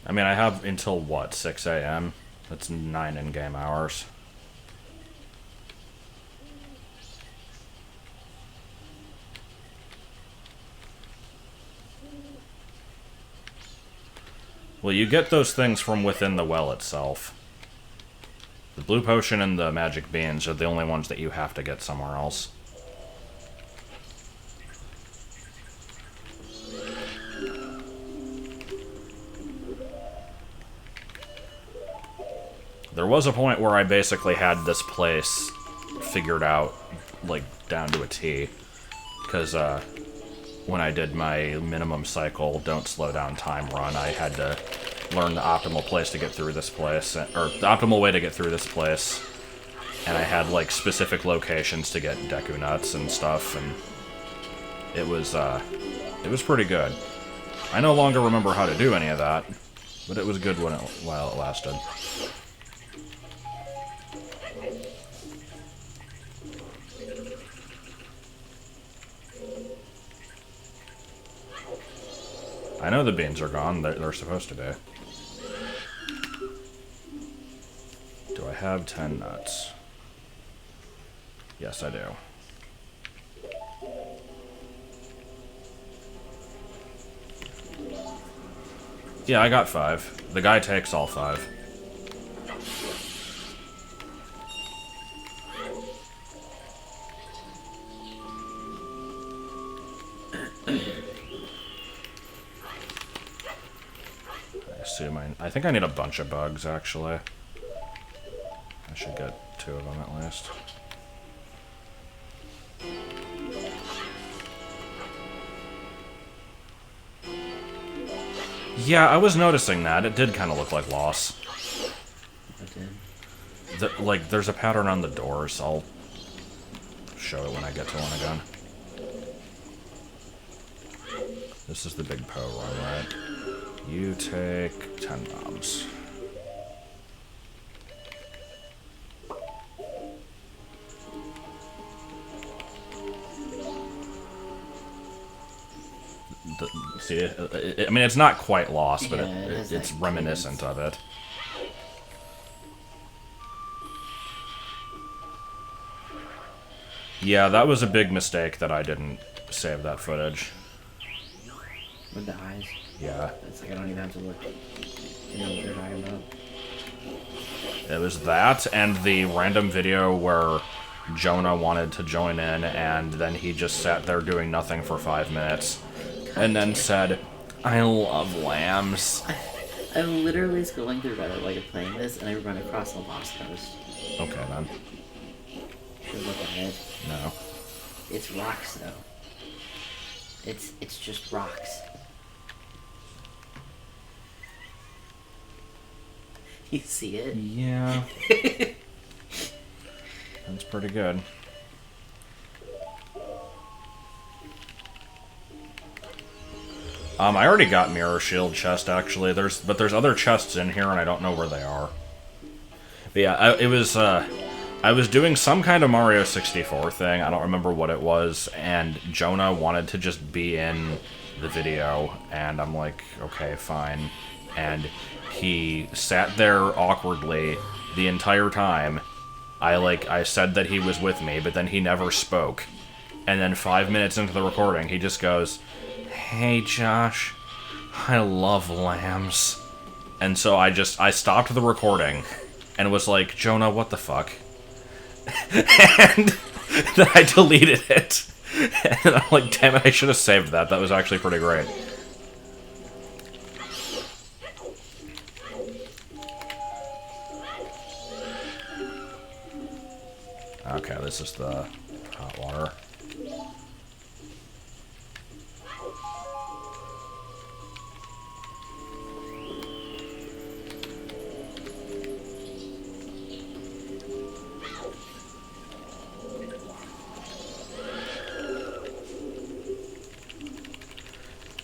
I mean, I have until, what, 6 a.m.? That's 9 in-game hours. Well, you get those things from within the well itself. The blue potion and the magic beans are the only ones that you have to get somewhere else. There was a point where I basically had this place figured out, like, down to a T. Because, when I did my minimum cycle, don't slow down time run, I had to learn the optimal place to get through this place, or the optimal way to get through this place. And I had, like, specific locations to get Deku Nuts and stuff, and it was pretty good. I no longer remember how to do any of that, but it was good while it lasted. I know the beans are gone. They're supposed to be. Do I have 10 nuts? Yes, I do. Yeah, I got 5. The guy takes all 5. I think I need a bunch of bugs, actually. I should get 2 of them at least. Yeah, I was noticing that. It did kind of look like loss. It did. Like, there's a pattern on the doors. I'll show it when I get to one again. This is the big Poe run, right? You take 10 bombs. See, I mean, it's not quite lost, but Yeah, it's reminiscent of it. Yeah, that was a big mistake that I didn't save that footage. With the eyes. Yeah. It's like I don't even have to look. You know what they're talking about. It was that and the random video where Jonah wanted to join in and then he just sat there doing nothing for 5 minutes and then said, I love lambs. I'm literally scrolling through Reddit while you're playing this and I run across a lost coast. Okay, then. Should look at it. No. It's rocks, though. It's just rocks. You see it? Yeah. That's pretty good. I already got Mirror Shield chest, actually. But there's other chests in here, and I don't know where they are. But yeah, I was doing some kind of Mario 64 thing. I don't remember what it was, and Jonah wanted to just be in the video, and I'm like, okay, fine. And he sat there awkwardly the entire time. I said that he was with me, but then he never spoke. And then 5 minutes into the recording, he just goes, hey, Josh, I love lambs. And so I stopped the recording and was like, Jonah, what the fuck? And then I deleted it. And I'm like, damn it, I should have saved that. That was actually pretty great. Okay, this is the hot water.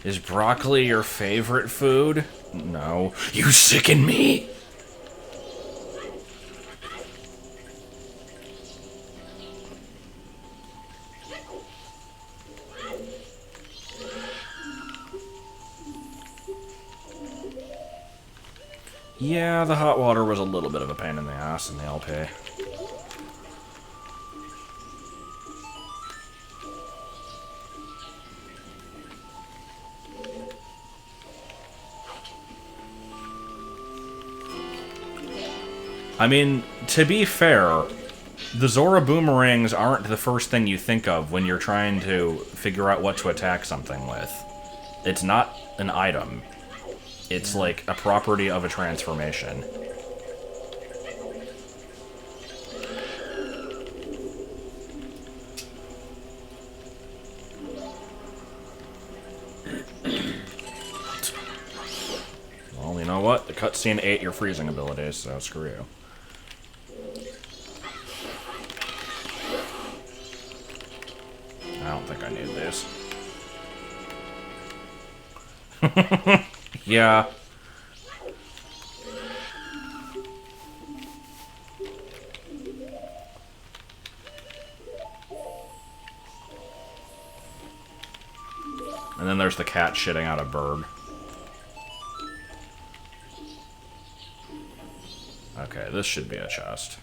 Is broccoli your favorite food? No. You sicken me! Yeah, the hot water was a little bit of a pain in the ass in the LP. I mean, to be fair, the Zora boomerangs aren't the first thing you think of when you're trying to figure out what to attack something with. It's not an item. It's like a property of a transformation. Well, you know what? The cutscene ate your freezing abilities, so screw you. I don't think I need this. Yeah. And then there's the cat shitting out a bird. Okay, this should be a chest.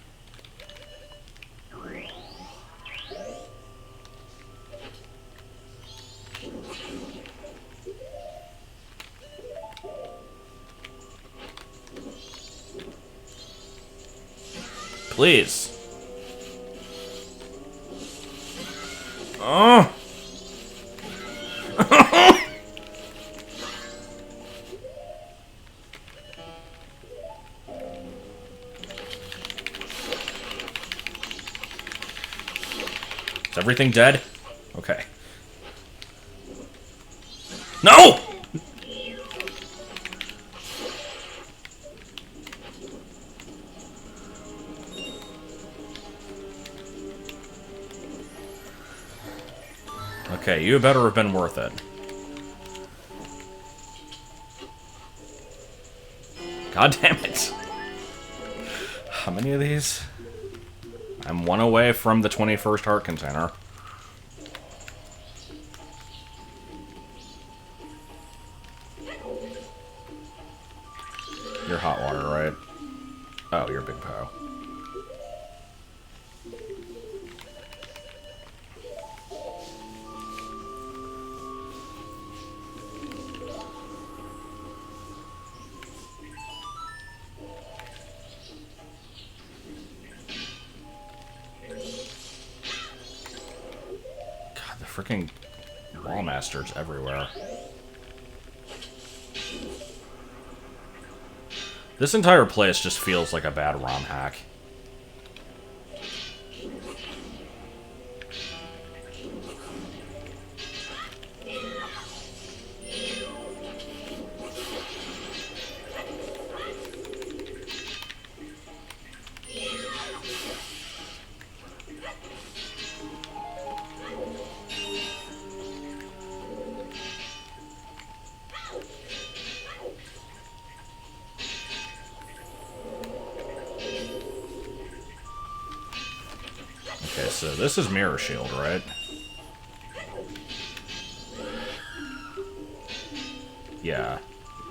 Please. Oh. Is everything dead? Okay. No! Okay, you better have been worth it. God damn it. How many of these? I'm one away from the 21st heart container. God, the freaking Wallmasters everywhere. This entire place just feels like a bad ROM hack. Okay, so this is Mirror Shield, right? Yeah.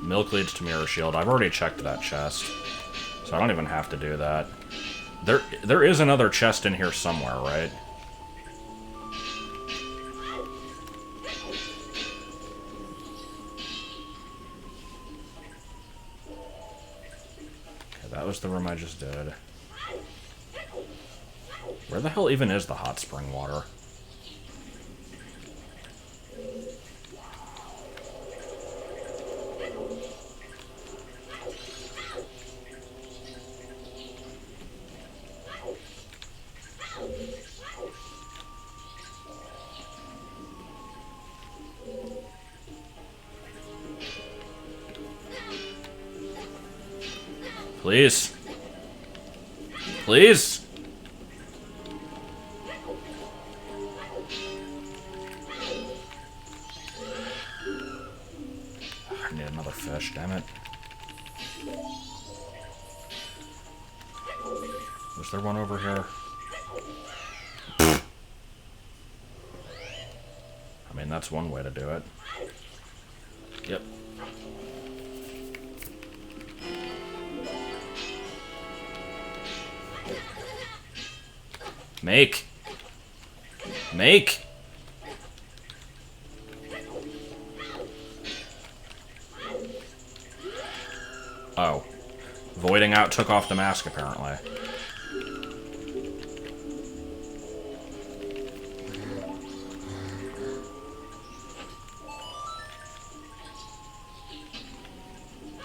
Milk leads to Mirror Shield. I've already checked that chest, so I don't even have to do that. There is another chest in here somewhere, right? Okay, that was the room I just did. Where the hell even is the hot spring water? Please. Please. I need another fish, damn it. Was there one over here? I mean, that's one way to do it. Yep. Make! Make! Oh. Voiding out took off the mask, apparently.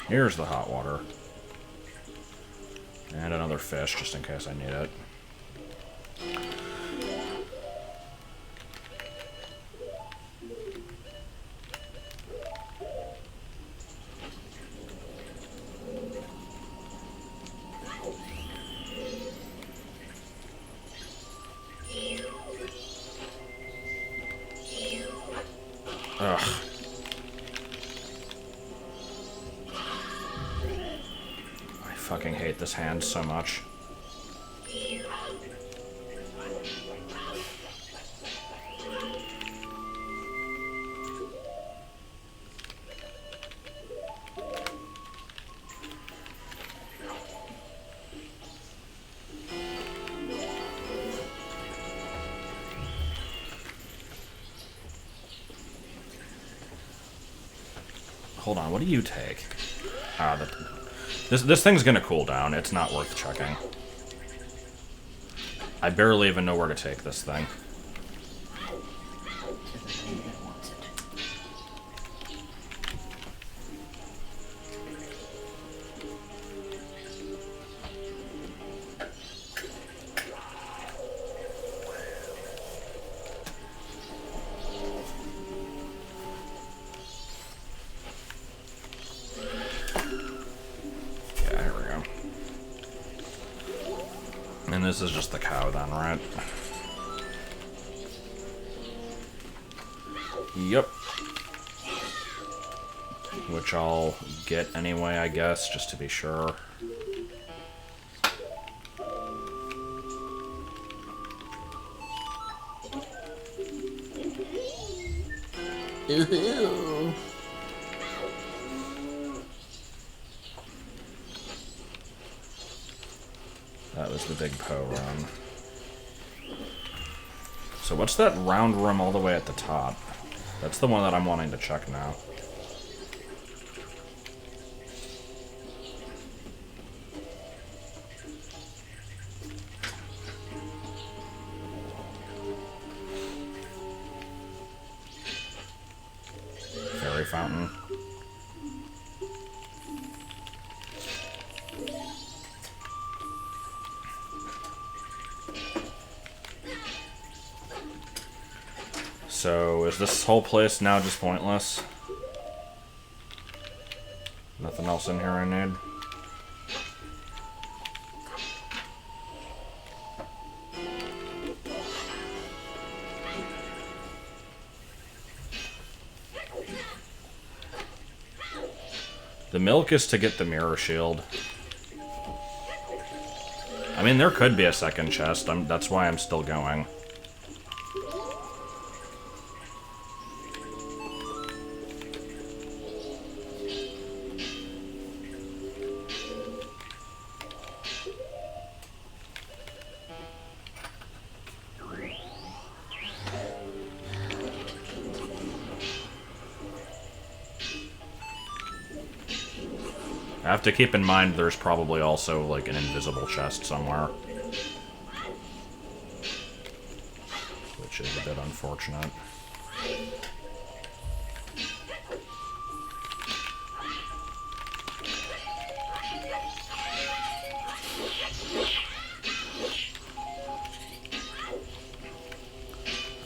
Here's the hot water. And another fish, just in case I need it. Ugh. I fucking hate this hand so much. Hold on, what do you take? Ah, this thing's gonna cool down. It's not worth checking. I barely even know where to take this thing. And this is just the cow then, right? Yep. Which I'll get anyway, I guess, just to be sure. Ooh. That was the big Poe run. So what's that round room all the way at the top? That's the one that I'm wanting to check now. Fairy fountain. So, is this whole place now just pointless? Nothing else in here I need? The milk is to get the mirror shield. I mean, there could be a second chest. That's why I'm still going. I have to keep in mind there's probably also, like, an invisible chest somewhere. Which is a bit unfortunate.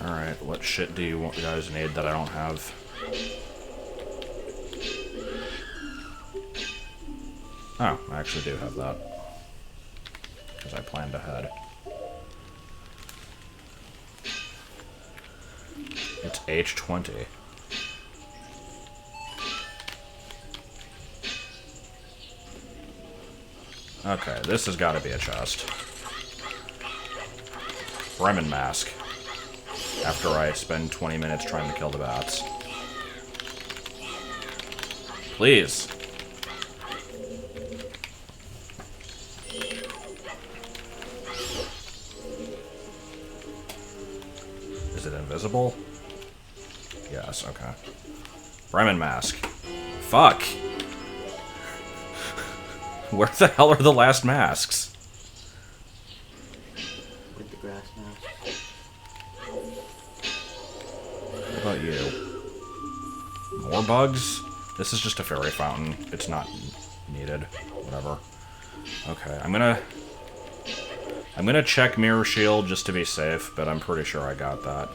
Alright, what shit do you guys need that I don't have? Oh, I actually do have that. Because I planned ahead. It's H20. Okay, this has got to be a chest. Bremen mask. After I spend 20 minutes trying to kill the bats. Please. Is it invisible? Yes, okay. Bremen mask. Fuck! Where the hell are the last masks? With the grass mask. What about you? More bugs? This is just a fairy fountain. It's not needed. Whatever. Okay, I'm gonna check mirror shield just to be safe, but I'm pretty sure I got that.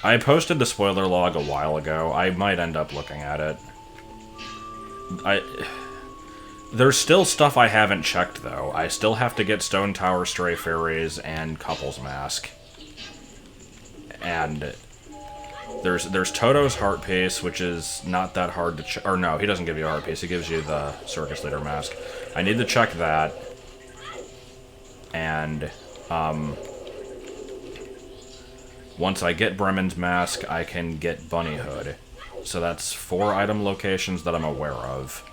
I posted the spoiler log a while ago. I might end up looking at it. There's still stuff I haven't checked, though. I still have to get Stone Tower Stray Fairies and Couple's Mask. And there's Toto's Heart Piece, which is not that hard to check. Or no, he doesn't give you a Heart Piece. He gives you the Circus Leader Mask. I need to check that. And, once I get Bremen's Mask, I can get Bunny Hood. So that's 4 item locations that I'm aware of.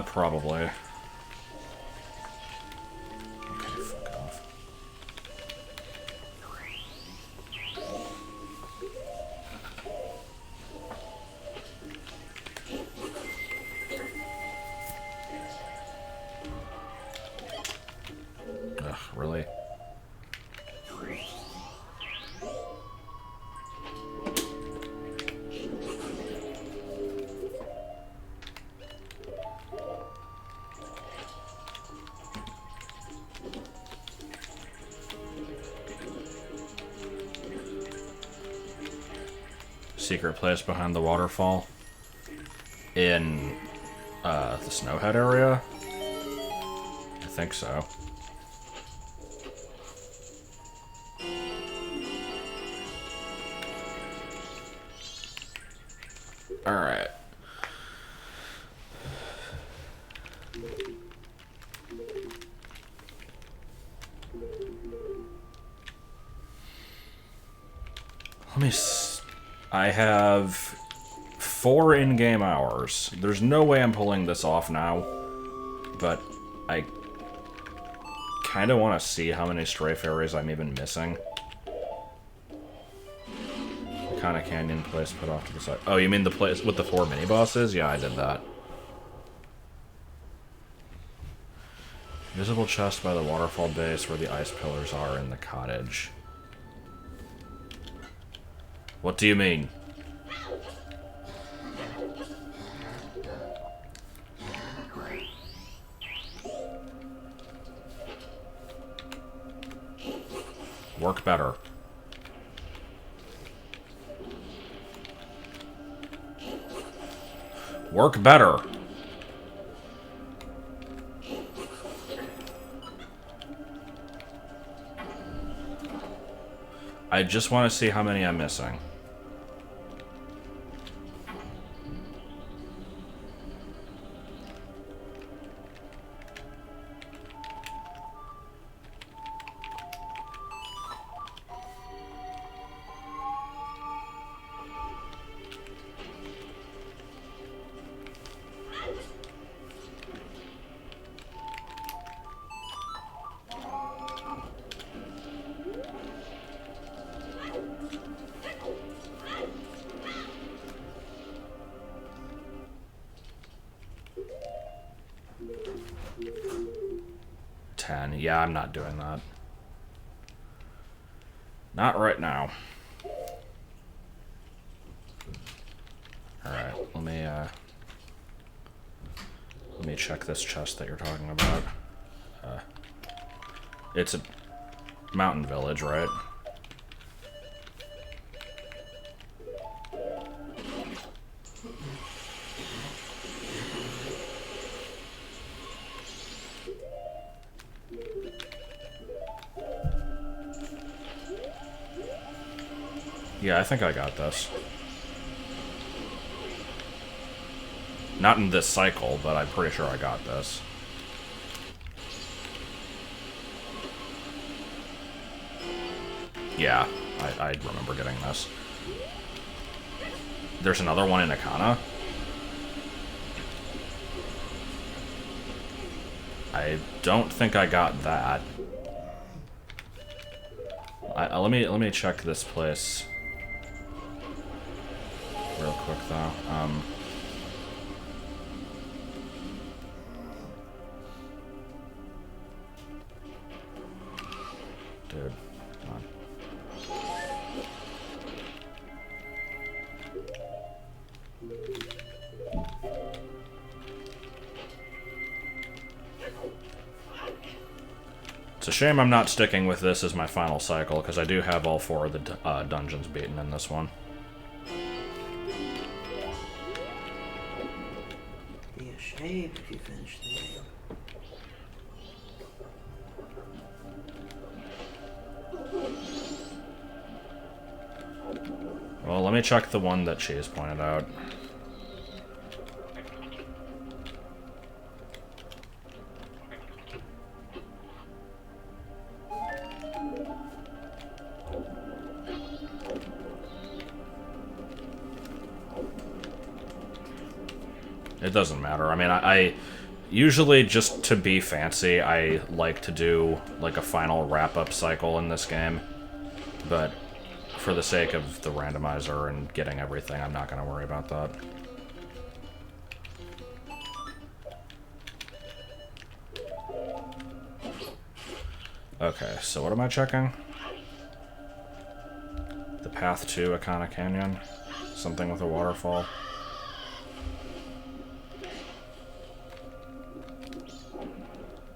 Probably. Okay, fuck off. Ugh, really? Secret place behind the waterfall. In The Snowhead area? I think so. Alright. I have 4 in-game hours. There's no way I'm pulling this off now, but I kind of want to see how many stray fairies I'm even missing. What kind of canyon place put off to the side? Oh, you mean the place with the 4 mini-bosses? Yeah, I did that. Visible chest by the waterfall base where the ice pillars are in the cottage. What do you mean? Work better. Work better. I just want to see how many I'm missing. Yeah, I'm not doing that. Not right now. Alright, let me check this chest that you're talking about. It's a mountain village, right? Yeah, I think I got this. Not in this cycle, but I'm pretty sure I got this. Yeah, I remember getting this. There's another one in Akana. I don't think I got that. Let me check this place real quick though. Dude, come on. It's a shame I'm not sticking with this as my final cycle, because I do have all 4 of the dungeons beaten in this one. Be a shame if you finish the game. Well, let me check the one that she has pointed out. It doesn't matter. I mean, I usually, just to be fancy, I like to do like a final wrap-up cycle in this game. But for the sake of the randomizer and getting everything, I'm not going to worry about that. Okay, so what am I checking? The path to Akana Canyon? Something with a waterfall?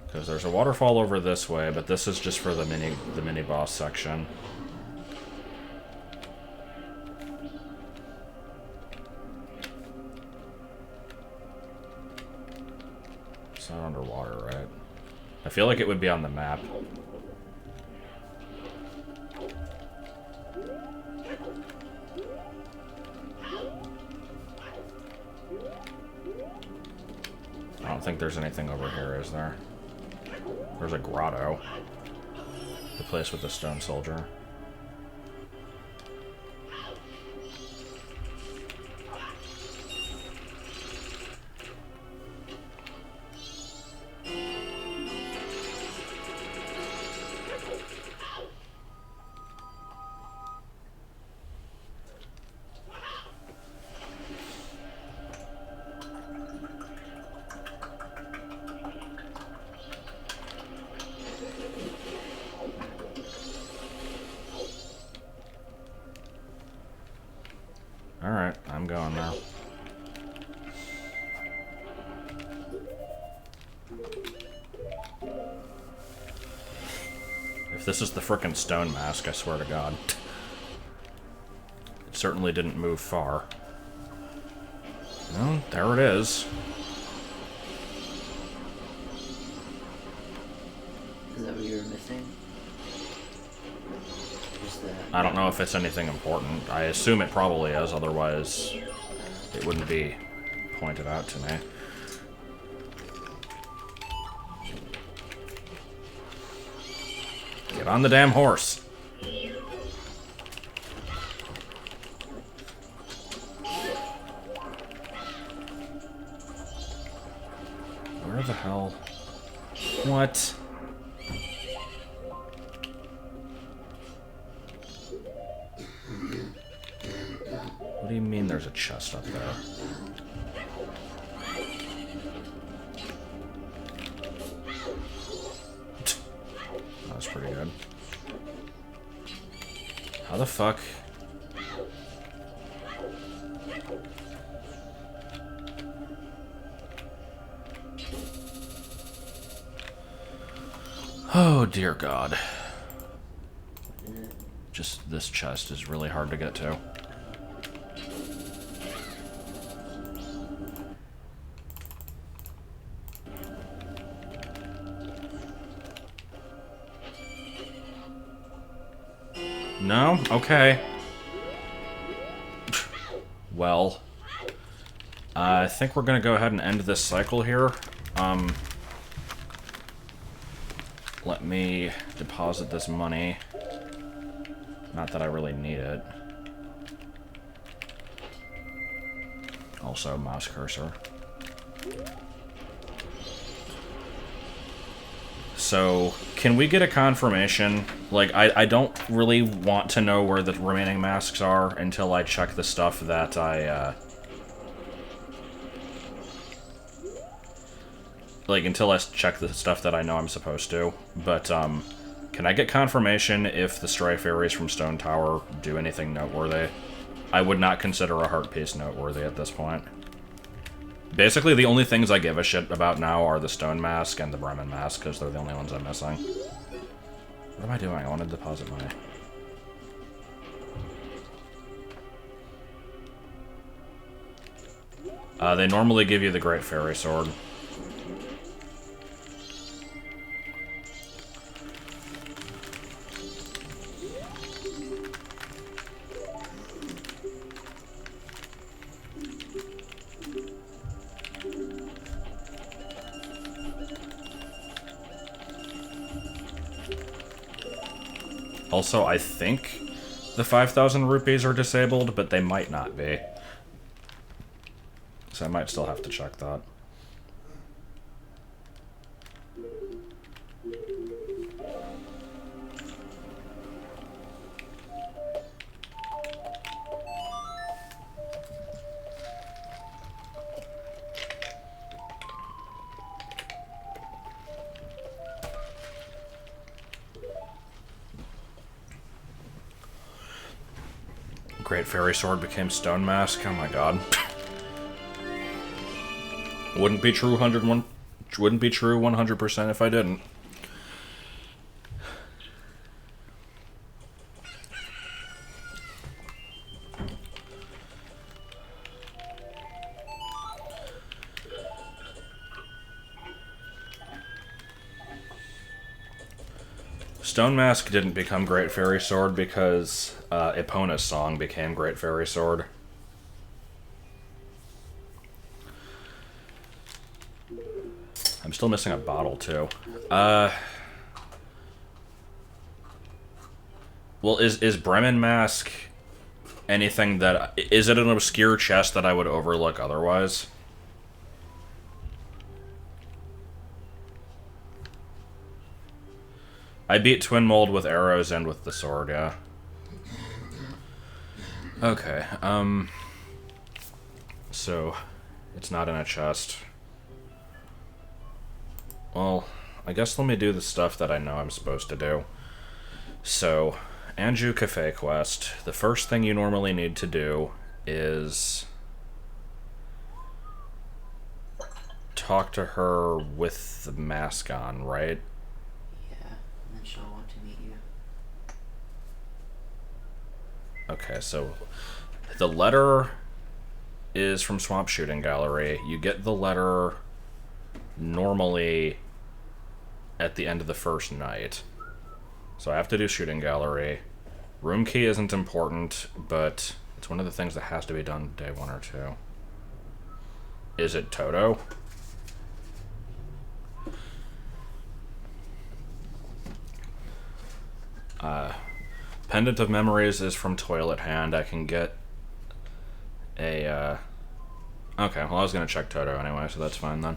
Because there's a waterfall over this way, but this is just for the mini boss section. not underwater, right? I feel like it would be on the map. I don't think there's anything over here, is there? There's a grotto. The place with the stone soldier. Alright, I'm going now. If this is the frickin' stone mask, I swear to God. It certainly didn't move far. Well, there it is. Is that what you were missing? I don't know if it's anything important. I assume it probably is, otherwise it wouldn't be pointed out to me. Get on the damn horse. Where the hell? What? What do you mean there's a chest up there? That was pretty good. How the fuck? Oh dear God. Just this chest is really hard to get to. No? Okay. Well, I think we're gonna go ahead and end this cycle here. Let me deposit this money. Not that I really need it. Also, mouse cursor. So, can we get a confirmation? Like, I don't really want to know where the remaining masks are until I check the stuff that until I check the stuff that I know I'm supposed to. But, can I get confirmation if the stray fairies from Stone Tower do anything noteworthy? I would not consider a heart piece noteworthy at this point. Basically, the only things I give a shit about now are the Stone Mask and the Bremen Mask, because they're the only ones I'm missing. What am I doing? I want to deposit money. They normally give you the Great Fairy Sword. Also, I think the 5,000 rupees are disabled, but they might not be. So I might still have to check that. Great Fairy Sword became Stone Mask. Oh my God. Wouldn't be true 100% if I didn't. Stone Mask didn't become Great Fairy Sword because Epona's song became Great Fairy Sword. I'm still missing a bottle, too. Well, is Bremen Mask anything that... Is it an obscure chest that I would overlook otherwise? I beat Twin Mold with arrows and with the sword, yeah. Okay, so, it's not in a chest. Well, I guess let me do the stuff that I know I'm supposed to do. So, Anju Cafe quest. The first thing you normally need to do is talk to her with the mask on, right? Yeah, and then she'll want to meet you. Okay, so the letter is from Swamp Shooting Gallery. You get the letter normally at the end of the first night. So I have to do Shooting Gallery. Room key isn't important, but it's one of the things that has to be done day 1 or 2. Is it Toto? Pendant of Memories is from Toilet Hand. I can get a, Okay, well I was gonna check Toto anyway, so that's fine then.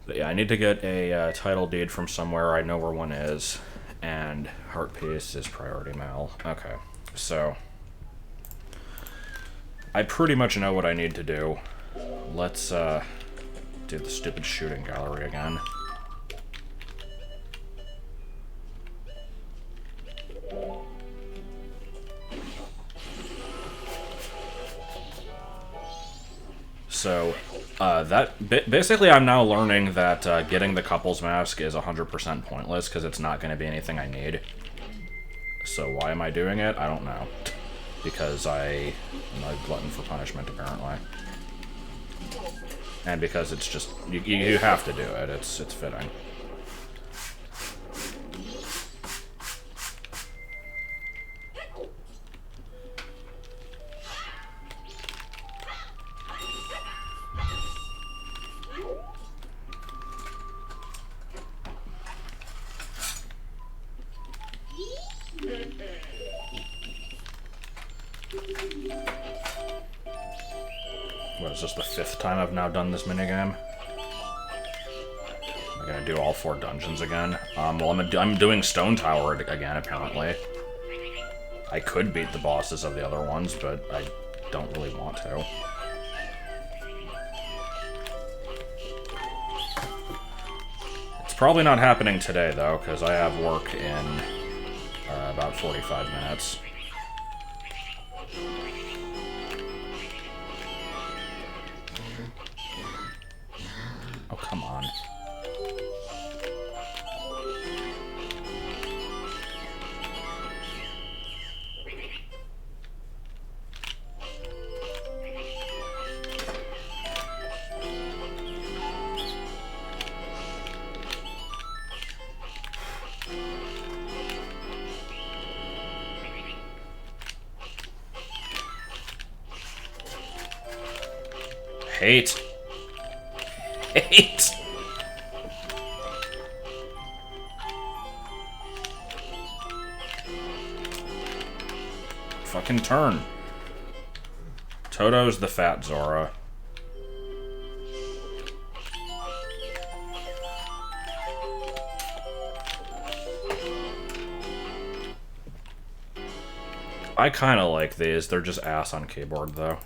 But yeah, I need to get a title deed from somewhere. I know where one is. And Heart Piece is Priority Mail. Okay, so I pretty much know what I need to do. Let's do the stupid Shooting Gallery again. So, basically I'm now learning that getting the couple's mask is 100% pointless because it's not going to be anything I need. So why am I doing it? I don't know. Because I am a glutton for punishment, apparently. And because it's just, you have to do it, it's fitting. What, is this the 5th time I've now done this minigame? I'm gonna do all 4 dungeons again. Well, I'm doing Stone Tower again, apparently. I could beat the bosses of the other ones, but I don't really want to. It's probably not happening today, though, because I have work in about 45 minutes. Oh, come on. Hate. Hate. Fucking turn. Toto's the fat Zora. I kinda like these. They're just ass on keyboard, though.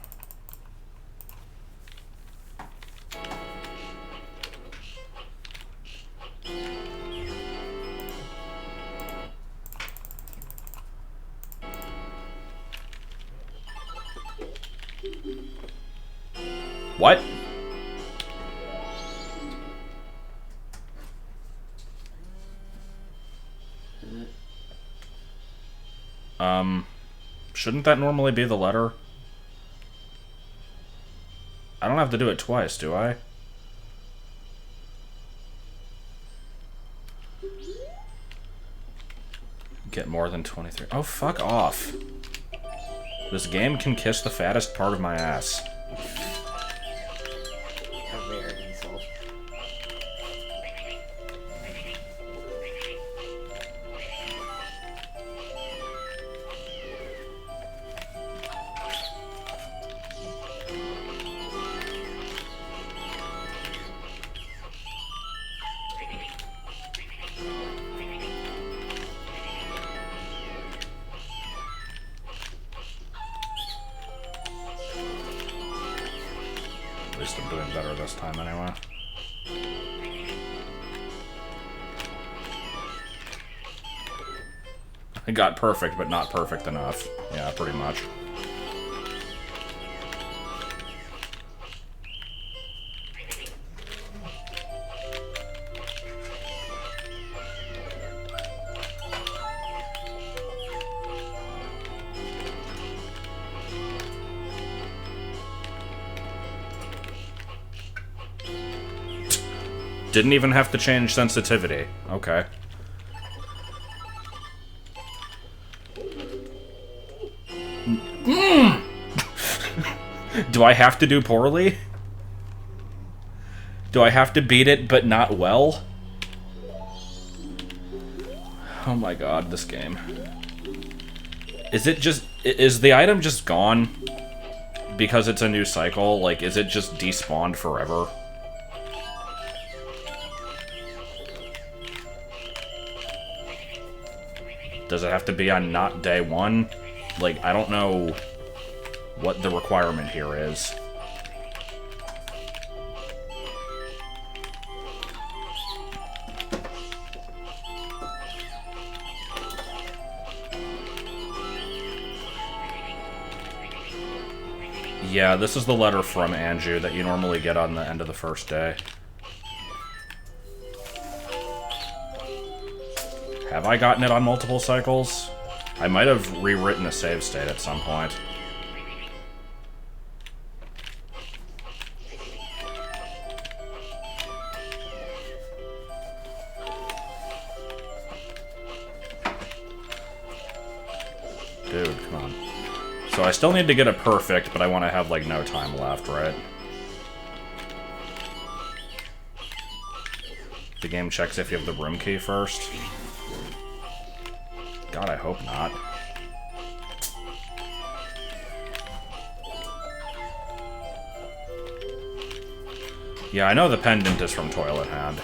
What? Shouldn't that normally be the letter? I don't have to do it twice, do I? Get more than 23. Oh, fuck off. This game can kiss the fattest part of my ass. A rare insult. At least I'm doing better this time anyway. I got perfect, but not perfect enough. Yeah, pretty much. Didn't even have to change sensitivity. Okay. Do I have to do poorly? Do I have to beat it, but not well? Oh my god, this game. Is it just... Is the item just gone? Because it's a new cycle? Like, is it just despawned forever? Does it have to be on not day one? Like, I don't know what the requirement here is. Yeah, this is the letter from Anju that you normally get on the end of the first day. Have I gotten it on multiple cycles? I might have rewritten a save state at some point. Dude, come on. So I still need to get it perfect, but I want to have, like, no time left, right? The game checks if you have the room key first. God, I hope not. Yeah, I know the pendant is from Toilet Hand.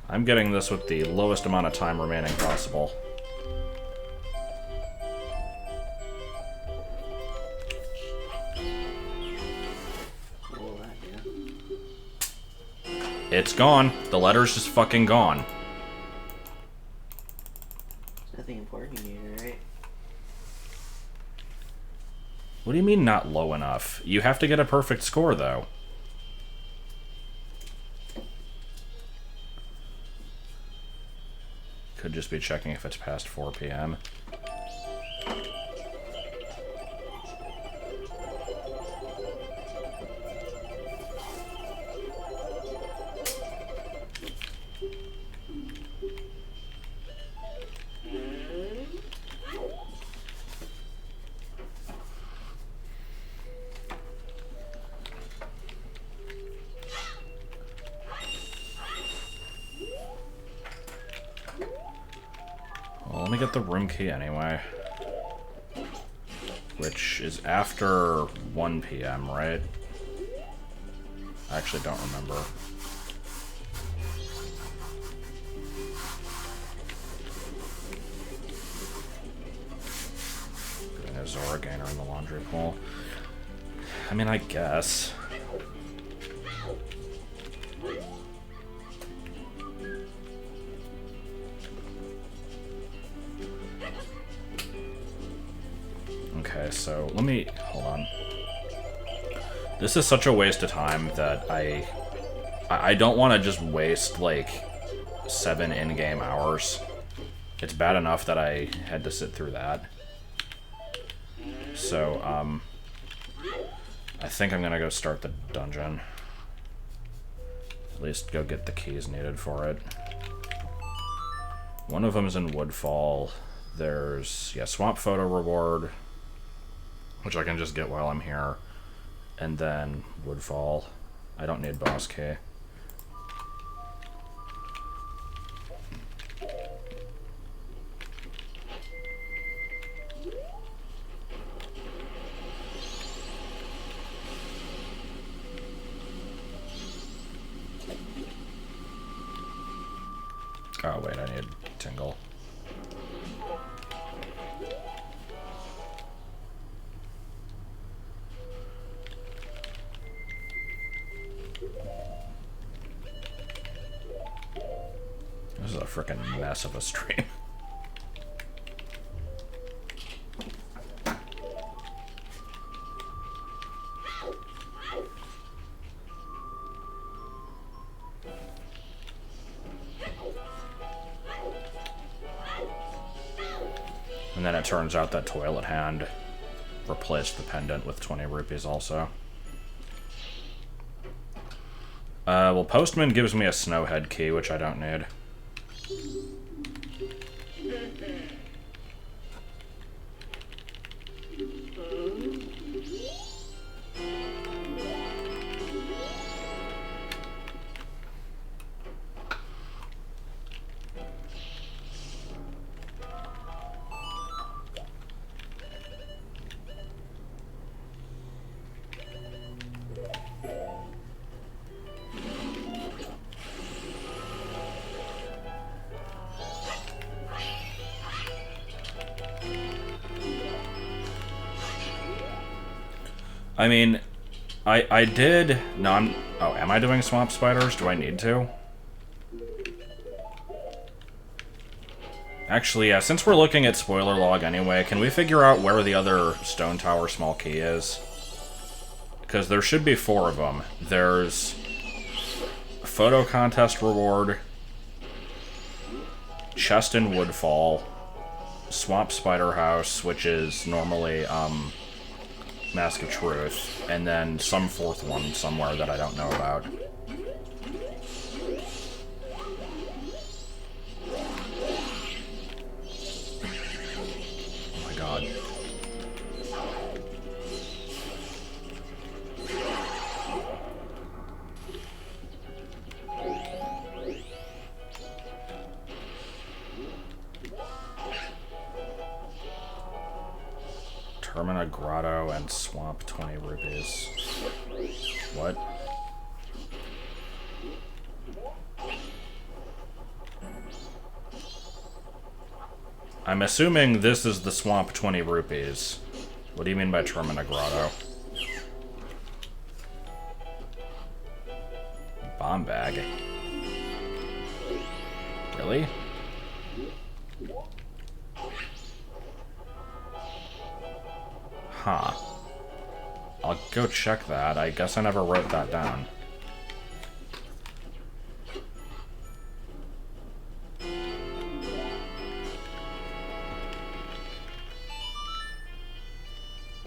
I'm getting this with the lowest amount of time remaining possible. It's gone. The letter's just fucking gone. There's nothing important in here, right? What do you mean not low enough? You have to get a perfect score, though. Could just be checking if it's past 4 p.m. Well, let me get the room key anyway. Which is after 1 p.m., right? I actually don't remember. Getting a Zora Gainer in the laundry pool. I mean, I guess. Okay, so let me... hold on. This is such a waste of time that I don't want to just waste, like, 7 in-game hours. It's bad enough that I had to sit through that. So, I think I'm gonna go start the dungeon. At least go get the keys needed for it. One of them is in Woodfall. There's, yeah, Swamp Photo Reward, which I can just get while I'm here. And then Woodfall. I don't need Boss Key. Oh, wait, I need Tingle. This is a frickin' mess of a stream. And then it turns out that Toilet Hand replaced the pendant with 20 rupees also. Well, Postman gives me a Snowhead key, which I don't need. I mean, I did... No, I'm... Oh, am I doing Swamp Spiders? Do I need to? Actually, yeah, since we're looking at spoiler log anyway, can we figure out where the other Stone Tower small key is? Because there should be 4 of them. There's... Photo Contest Reward, Chest in Woodfall, Swamp Spider House, which is normally, Mask of Truth, and then some 4th one somewhere that I don't know about. Oh my god. Termina, Grotto, and Swamp, 20 rupees. What? I'm assuming this is the Swamp 20 rupees. What do you mean by Termina, Grotto? Bomb bag. Really? Huh. I'll go check that. I guess I never wrote that down.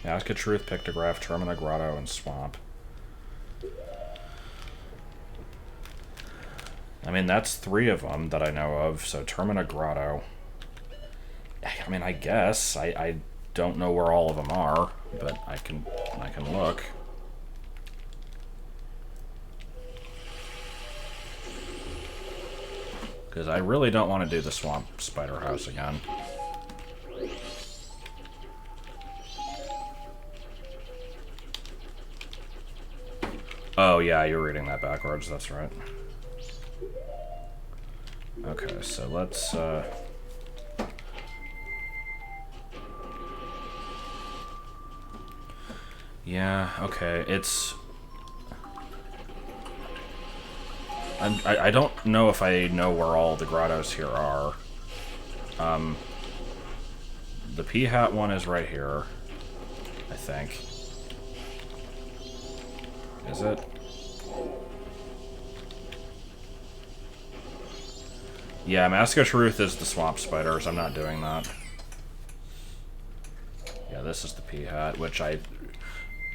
Mask of Truth, Pictograph, Termina, Grotto, and Swamp. I mean, that's 3 of them that I know of, so Termina, Grotto. I mean, I guess. I don't know where all of them are, but I can look. Because I really don't want to do the Swamp Spider House again. Oh yeah, you're reading that backwards, that's right. Okay, so let's yeah, okay, it's... I don't know if I know where all the grottos here are. The P-Hat one is right here, I think. Is it? Yeah, Mask of Truth is the Swamp Spiders. I'm not doing that. Yeah, this is the P hat, which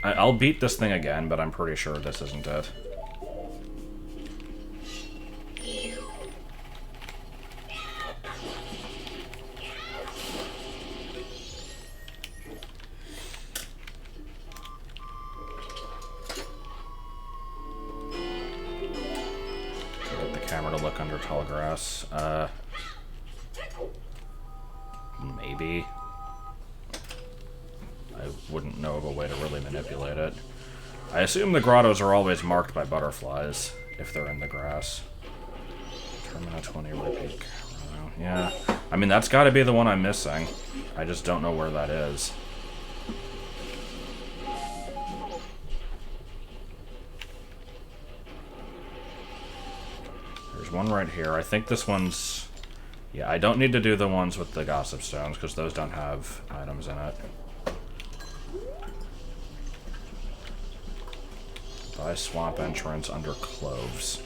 I'll beat this thing again, but I'm pretty sure this isn't it. Get the camera to look under tall grass. Maybe. I wouldn't know of a way to really manipulate it. I assume the grottos are always marked by butterflies, if they're in the grass. Terminal 20 repeat. Yeah. I mean, that's gotta be the one I'm missing. I just don't know where that is. There's one right here. I think this one's... Yeah, I don't need to do the ones with the gossip stones, because those don't have items in it. Buy swamp entrance under cloves.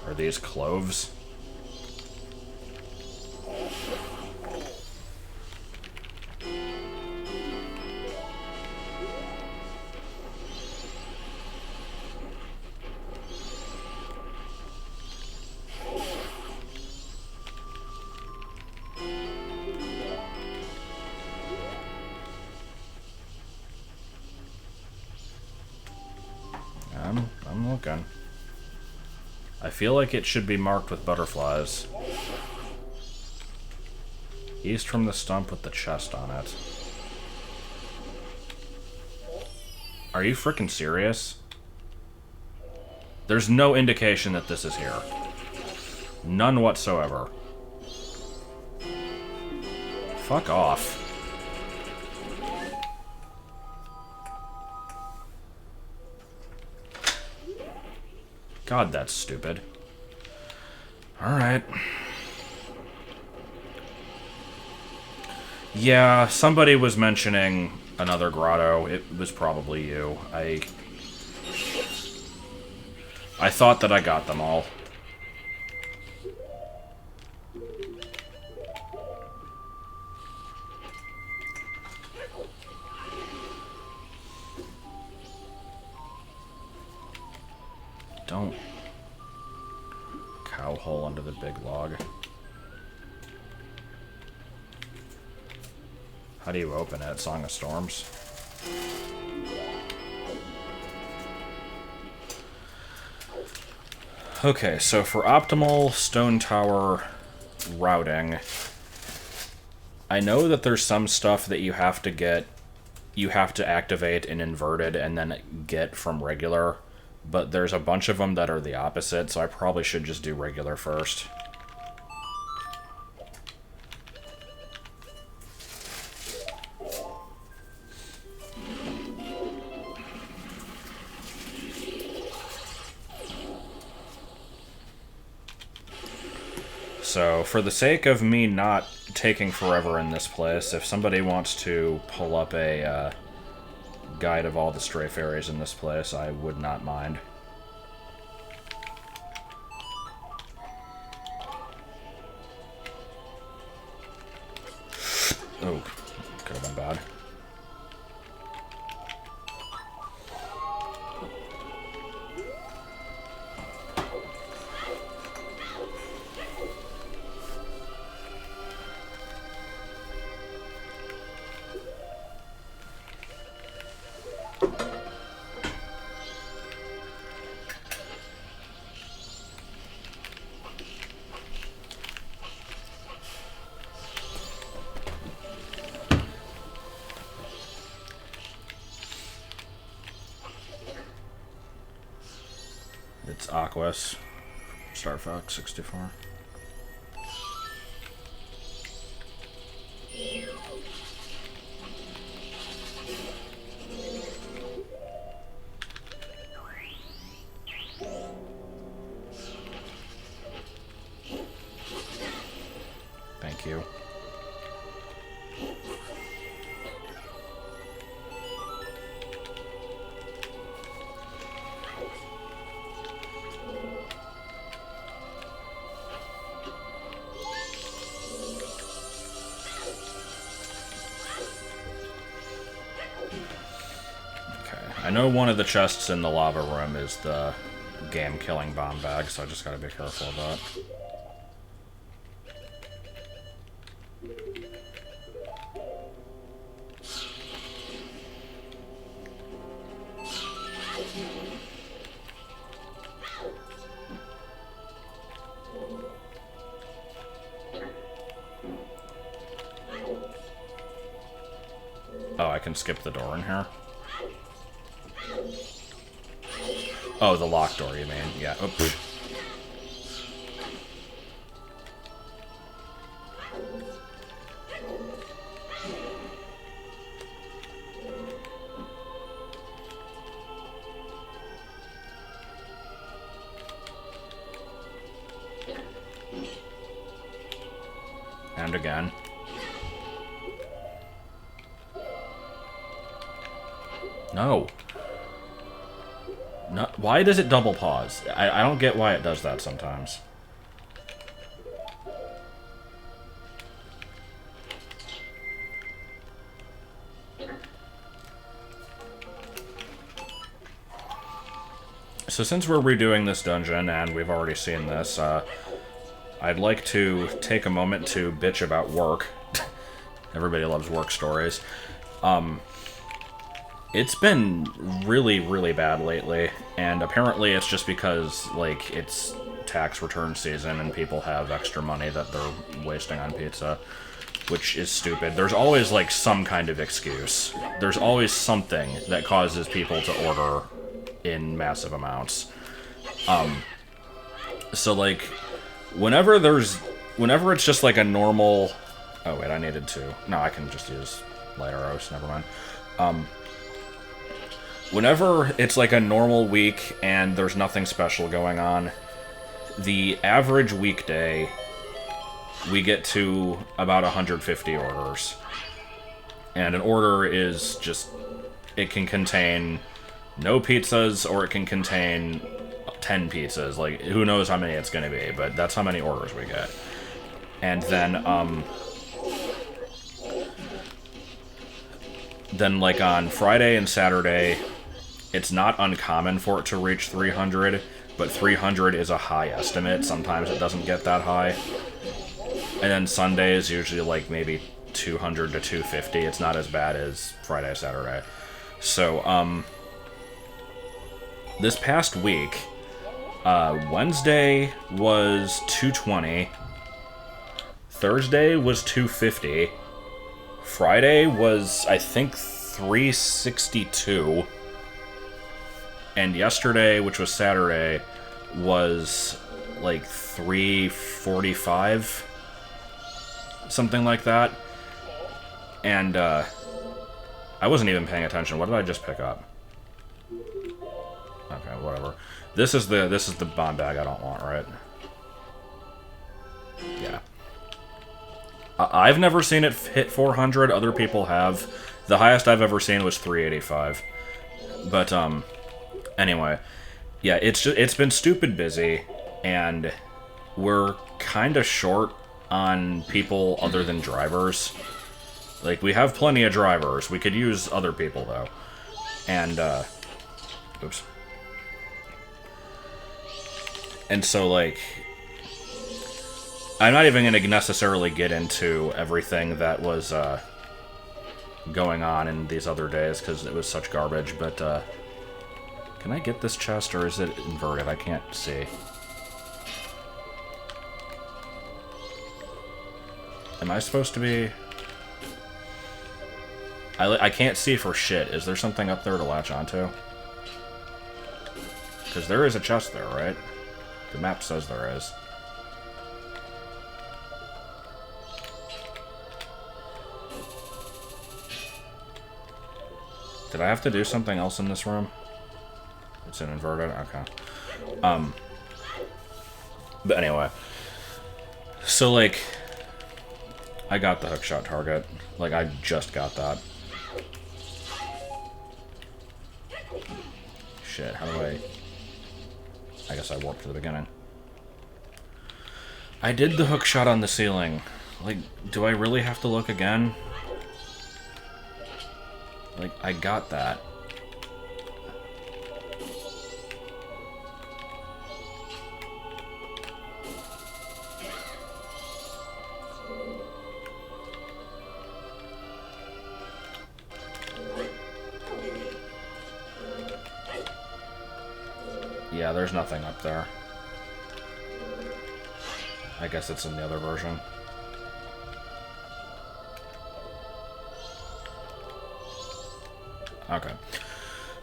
Are these cloves? I'm looking. I feel like it should be marked with butterflies. East from the stump with the chest on it. Are you frickin' serious? There's no indication that this is here. None whatsoever. Fuck off. God, that's stupid. Alright. Yeah, somebody was mentioning another grotto. It was probably you. I thought that I got them all. Don't cow hole under the big log. How do you open it? Song of Storms? Okay, so for optimal stone tower routing, I know that there's some stuff that you have to activate in inverted and then get from regular. But there's a bunch of them that are the opposite, so I probably should just do regular first. So, for the sake of me not taking forever in this place, if somebody wants to pull up a guide of all the stray fairies in this place, I would not mind. Oh, could have been bad. It's Aquas, Star Fox 64. Thank you. I know one of the chests in the lava room is the game-killing bomb bag, so I just gotta be careful of that. Oh, I can skip the door in here? Oh, the locked door, you mean? Yeah. Oops. And again. No. No. Why does it double pause? I don't get why it does that sometimes. So since we're redoing this dungeon, and we've already seen this, I'd like to take a moment to bitch about work. Everybody loves work stories. It's been really, really bad lately, and apparently it's just because, like, it's tax return season and people have extra money that they're wasting on pizza, which is stupid. There's always, like, some kind of excuse. There's always something that causes people to order in massive amounts. So, like, whenever it's just, like, a normal... Oh, wait, I needed to... No, I can just use light arrows, never mind. Whenever it's like a normal week and there's nothing special going on, the average weekday, we get to about 150 orders. And an order is just, it can contain no pizzas or it can contain 10 pizzas. Like, who knows how many it's going to be, but that's how many orders we get. And then like on Friday and Saturday, it's not uncommon for it to reach 300, but 300 is a high estimate. Sometimes it doesn't get that high. And then Sunday is usually like maybe 200 to 250. It's not as bad as Friday, Saturday. So, this past week, Wednesday was 220. Thursday was 250. Friday was, I think, 362. And yesterday, which was Saturday, was like 345. Something like that. And, I wasn't even paying attention. What did I just pick up? Okay, whatever. This is the bomb bag I don't want, right? Yeah. I've never seen it hit 400. Other people have. The highest I've ever seen was 385. But, anyway. Yeah, it's been stupid busy, and we're kind of short on people other than drivers. Like, we have plenty of drivers. We could use other people, though. And, oops. And so, like, I'm not even going to necessarily get into everything that was, going on in these other days, because it was such garbage, but, can I get this chest, or is it inverted? I can't see. Am I supposed to be... I can't see for shit. Is there something up there to latch onto? Because there is a chest there, right? The map says there is. Did I have to do something else in this room? It's an inverted? Okay. But anyway. So, like, I got the hookshot target. Like, I just got that. Shit, how do I guess I warped to the beginning. I did the hookshot on the ceiling. Like, do I really have to look again? Like, I got that. Yeah, there's nothing up there. I guess it's in the other version. Okay.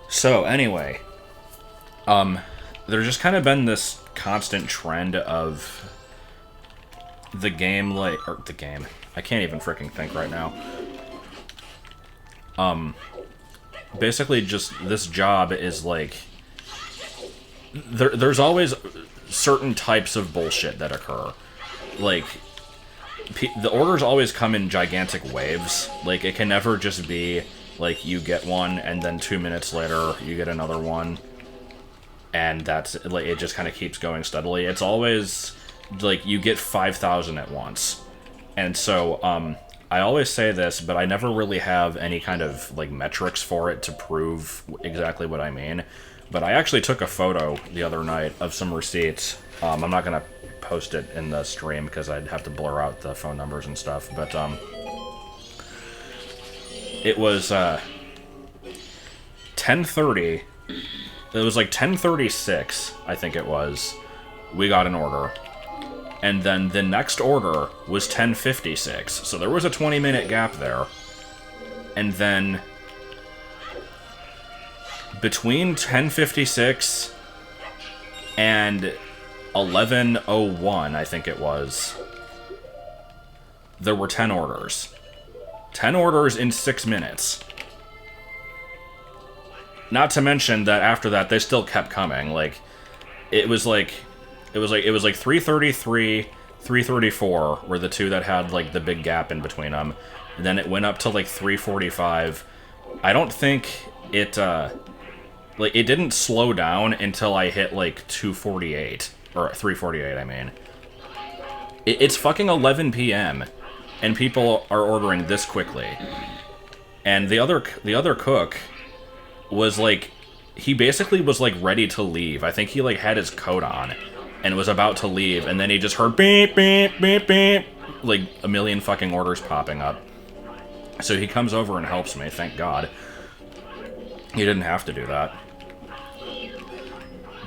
So, anyway. There's just kind of been this constant trend of the game, like... Or, the game. I can't even freaking think right now. Basically, just this job is, like... There's always certain types of bullshit that occur. Like, the orders always come in gigantic waves. Like, it can never just be, like, you get one, and then 2 minutes later, you get another one. And that's, like, it just kind of keeps going steadily. It's always, like, you get 5,000 at once. And so, I always say this, but I never really have any kind of, like, metrics for it to prove exactly what I mean. But I actually took a photo the other night of some receipts. I'm not going to post it in the stream because I'd have to blur out the phone numbers and stuff. But, it was, 10:30. It was like 10:36, I think it was. We got an order. And then the next order was 10:56. So there was a 20-minute gap there. And then between 10:56 and 11:01, I think it was, there were 10 orders. 10 orders in 6 minutes. Not to mention that after that, they still kept coming. Like, it was like 3:33, 3:34 were the two that had, like, the big gap in between them. And then it went up to, like, 3:45. I don't think it, like, it didn't slow down until I hit, like, 2:48. Or 3:48, I mean. It's fucking 11 p.m. and people are ordering this quickly. And the other cook was, like, he basically was, like, ready to leave. I think he, like, had his coat on and was about to leave, and then he just heard beep, beep, beep, beep, like, a million fucking orders popping up. So he comes over and helps me, thank God. He didn't have to do that.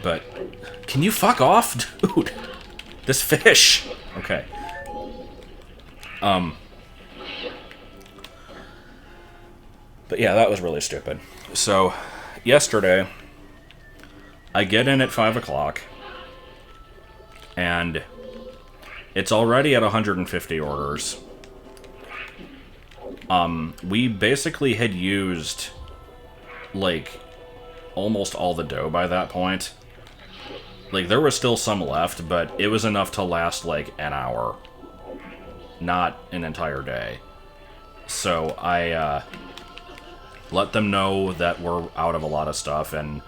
But, can you fuck off, dude? This fish! Okay. But yeah, that was really stupid. So, yesterday, I get in at 5 o'clock, and it's already at 150 orders. We basically had used, like, almost all the dough by that point. Like, there was still some left, but it was enough to last, like, an hour. Not an entire day. So, I, let them know that we're out of a lot of stuff, and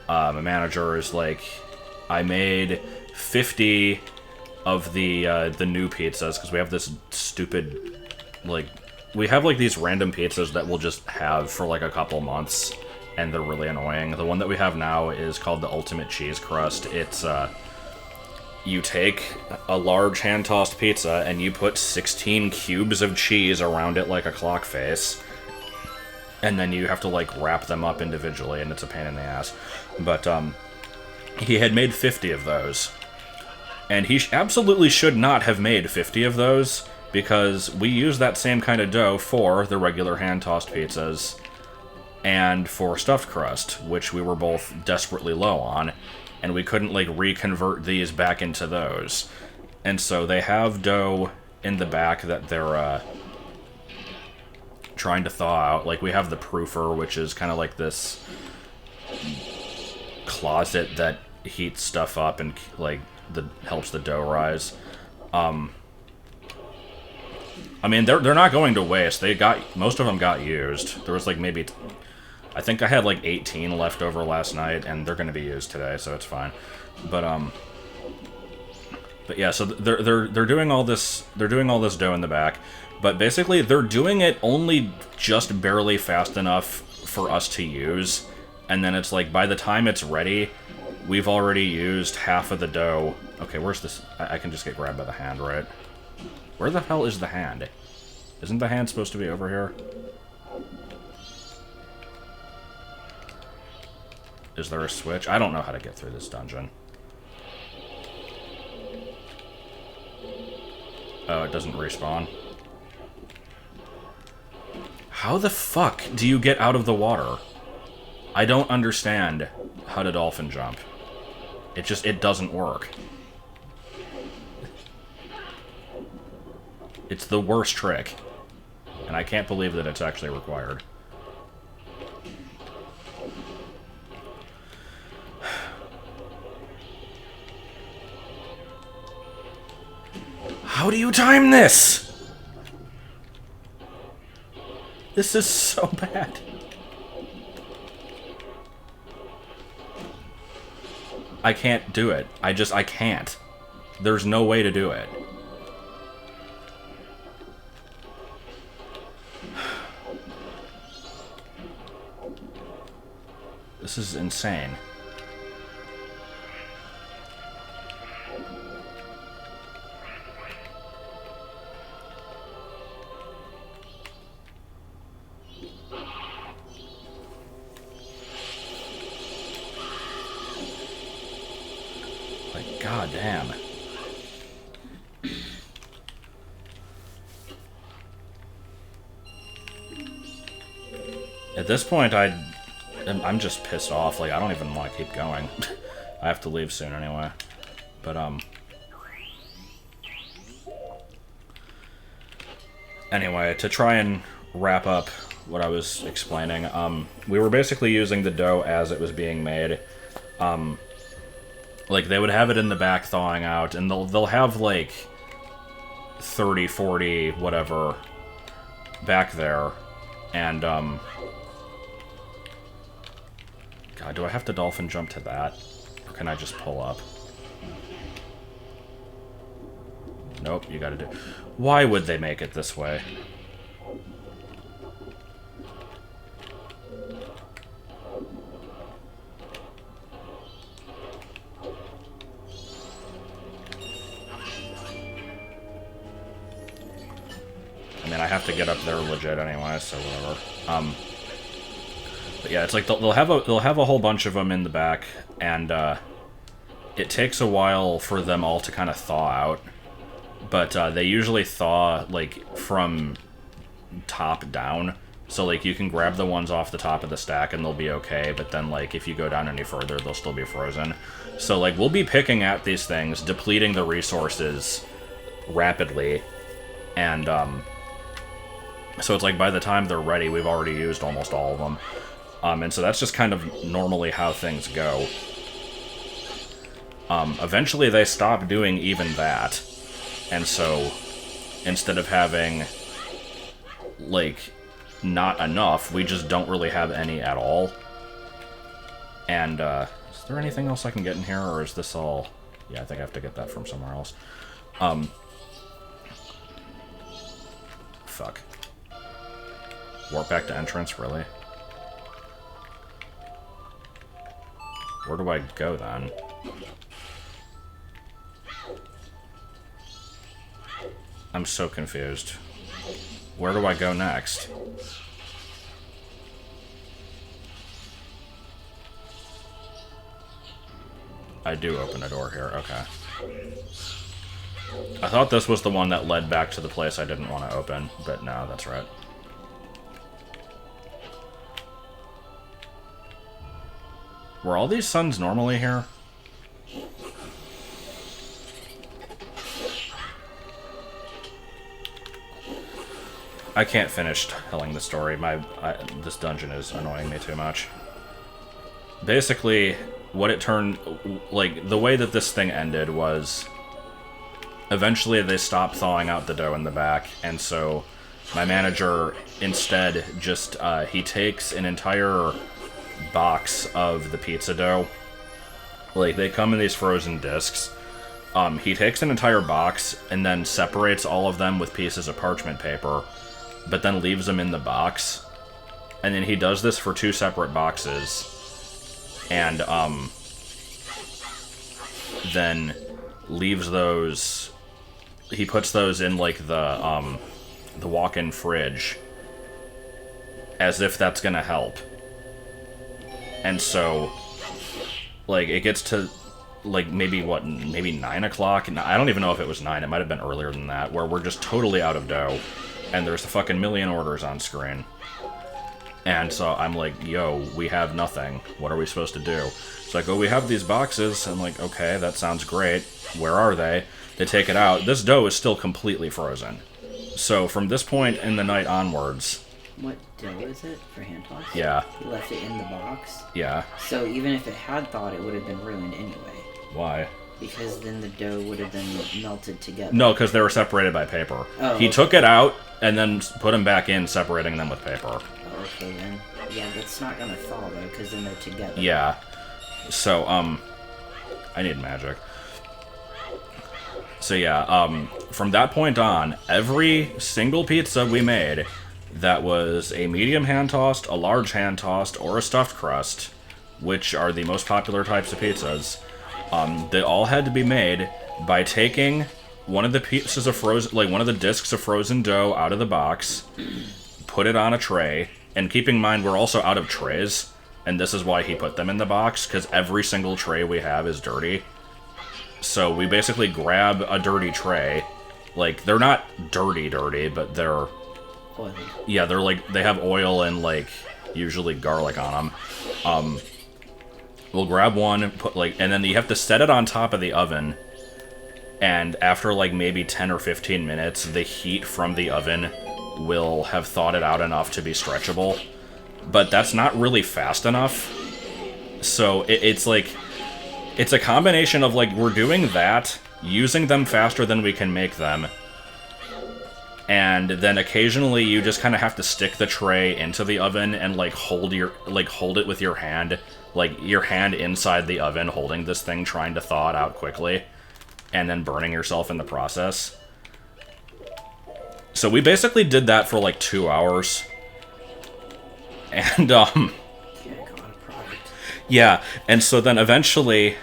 my manager is like, I made 50 of the new pizzas, because we have this stupid, like, we have, like, these random pizzas that we'll just have for, like, a couple months, and they're really annoying. The one that we have now is called the Ultimate Cheese Crust. It's, you take a large hand-tossed pizza, and you put 16 cubes of cheese around it like a clock face, and then you have to, like, wrap them up individually, and it's a pain in the ass. But, he had made 50 of those. And he absolutely should not have made 50 of those, because we use that same kind of dough for the regular hand-tossed pizzas, and for stuffed crust, which we were both desperately low on, and we couldn't, like, reconvert these back into those. And so they have dough in the back that they're, trying to thaw out. Like, we have the proofer, which is kind of like this closet that heats stuff up and, like, helps the dough rise. I mean, they're not going to waste. Most of them got used. There was, like, maybe, I think I had, like, 18 left over last night, and they're going to be used today, so it's fine. But yeah, so they're doing all this. They're doing all this dough in the back. But basically, they're doing it only just barely fast enough for us to use. And then it's like, by the time it's ready, we've already used half of the dough. Okay, where's this? I can just get grabbed by the hand, right? Where the hell is the hand? Isn't the hand supposed to be over here? Is there a switch? I don't know how to get through this dungeon. Oh, it doesn't respawn. How the fuck do you get out of the water? I don't understand how to dolphin jump. It doesn't work. It's the worst trick. And I can't believe that it's actually required. How do you time this? This is so bad. I can't do it. I can't. There's no way to do it. This is insane. Like, goddamn. At this point, I'm just pissed off. Like, I don't even want to keep going. I have to leave soon anyway. But, anyway, to try and wrap up what I was explaining, we were basically using the dough as it was being made. Like, they would have it in the back thawing out, and they'll have, like, 30, 40, whatever, back there. And, God, do I have to dolphin jump to that? Or can I just pull up? Nope, you gotta do... Why would they make it this way? I mean, I have to get up there legit anyway, so whatever. But yeah, it's like they'll have a whole bunch of them in the back, and it takes a while for them all to kind of thaw out. But they usually thaw like from top down, so like you can grab the ones off the top of the stack and they'll be okay. But then like if you go down any further, they'll still be frozen. So like we'll be picking at these things, depleting the resources rapidly, and so it's like by the time they're ready, we've already used almost all of them. And so that's just kind of normally how things go. Eventually they stop doing even that. And so, instead of having, like, not enough, we just don't really have any at all. And, is there anything else I can get in here, or is this all... Yeah, I think I have to get that from somewhere else. Fuck. Warp back to entrance, really? Where do I go, then? I'm so confused. Where do I go next? I do open a door here, okay. I thought this was the one that led back to the place I didn't want to open, but no, that's right. Were all these suns normally here? I can't finish telling the story. This dungeon is annoying me too much. Basically, what it turned... Like, the way that this thing ended was... Eventually, they stopped thawing out the dough in the back, and so my manager instead just... he takes an entire box of the pizza dough. Like, they come in these frozen discs. He takes an entire box and then separates all of them with pieces of parchment paper, but then leaves them in the box. And then he does this for 2 separate boxes. And, then leaves those... He puts those in, like, the walk-in fridge. As if that's gonna help. And so, like, it gets to, like, maybe 9 o'clock? I don't even know if it was 9. It might have been earlier than that, where we're just totally out of dough, and there's a fucking million orders on screen. And so I'm like, yo, we have nothing. What are we supposed to do? It's like, oh, we have these boxes. I'm like, okay, that sounds great. Where are they? They take it out. This dough is still completely frozen. So from this point in the night onwards... What dough is it for hand toss? Yeah. You left it in the box? Yeah. So even if it had thawed, it would have been ruined anyway. Why? Because then the dough would have been melted together. No, because they were separated by paper. Oh, he took it out and then put them back in, separating them with paper. Oh, okay, then. Yeah, that's not gonna thaw, though, because then they're together. Yeah. So, I need magic. So yeah, from that point on, every single pizza we made that was a medium hand-tossed, a large hand-tossed, or a stuffed crust, which are the most popular types of pizzas, they all had to be made by taking one of the pieces of frozen, like one of the discs of frozen dough out of the box, put it on a tray, and keeping in mind we're also out of trays, and this is why he put them in the box, because every single tray we have is dirty. So we basically grab a dirty tray, like, they're not dirty, but they're... Oily. Yeah, they're like, they have oil and, like, usually garlic on them. We'll grab one, and put, like, and then you have to set it on top of the oven, and after, like, maybe 10 or 15 minutes, the heat from the oven will have thawed it out enough to be stretchable. But that's not really fast enough. So it's like... It's a combination of, like, we're doing that, using them faster than we can make them, and then occasionally you just kind of have to stick the tray into the oven and, like, hold it with your hand, like, your hand inside the oven, holding this thing, trying to thaw it out quickly, and then burning yourself in the process. So we basically did that for, like, 2 hours. And, yeah, and so then eventually...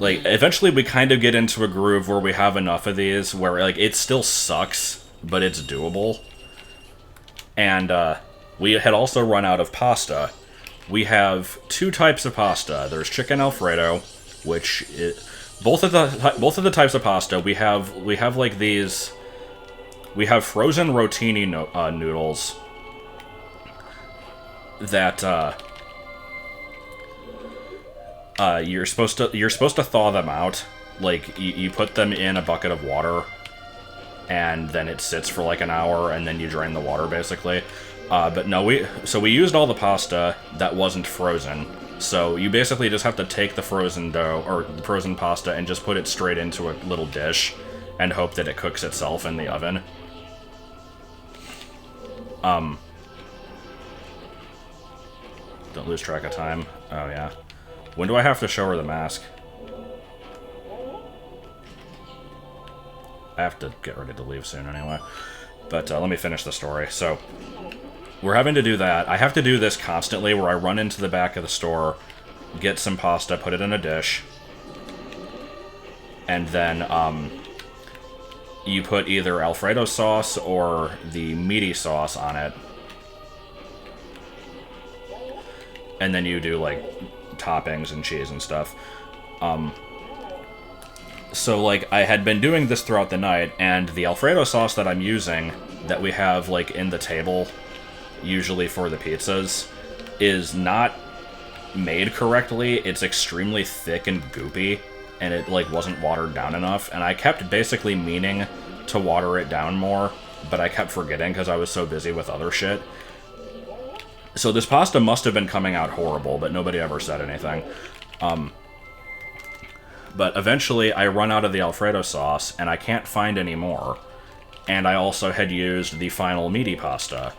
eventually we kind of get into a groove where we have enough of these where, like, it still sucks, but it's doable. And, we had also run out of pasta. We have 2 types of pasta. There's chicken Alfredo, which both of the types of pasta, we have like these... We have frozen rotini noodles that, you're supposed to thaw them out. Like, you put them in a bucket of water, and then it sits for like an hour, and then you drain the water, basically. But no, we used all the pasta that wasn't frozen. So you basically just have to take the frozen dough, or frozen pasta, and just put it straight into a little dish, and hope that it cooks itself in the oven. Don't lose track of time. Oh, yeah. When do I have to show her the mask? I have to get ready to leave soon anyway. But let me finish the story. So, we're having to do that. I have to do this constantly, where I run into the back of the store, get some pasta, put it in a dish, and then you put either Alfredo sauce or the meaty sauce on it. And then you do, like, toppings and cheese and stuff. So, like, I had been doing this throughout the night, and the Alfredo sauce that I'm using, that we have, like, in the table, usually for the pizzas, is not made correctly. It's extremely thick and goopy, and it, like, wasn't watered down enough, and I kept basically meaning to water it down more, but I kept forgetting because I was so busy with other shit. So this pasta must have been coming out horrible, but nobody ever said anything. But eventually I run out of the Alfredo sauce, and I can't find any more. And I also had used the final meaty pasta.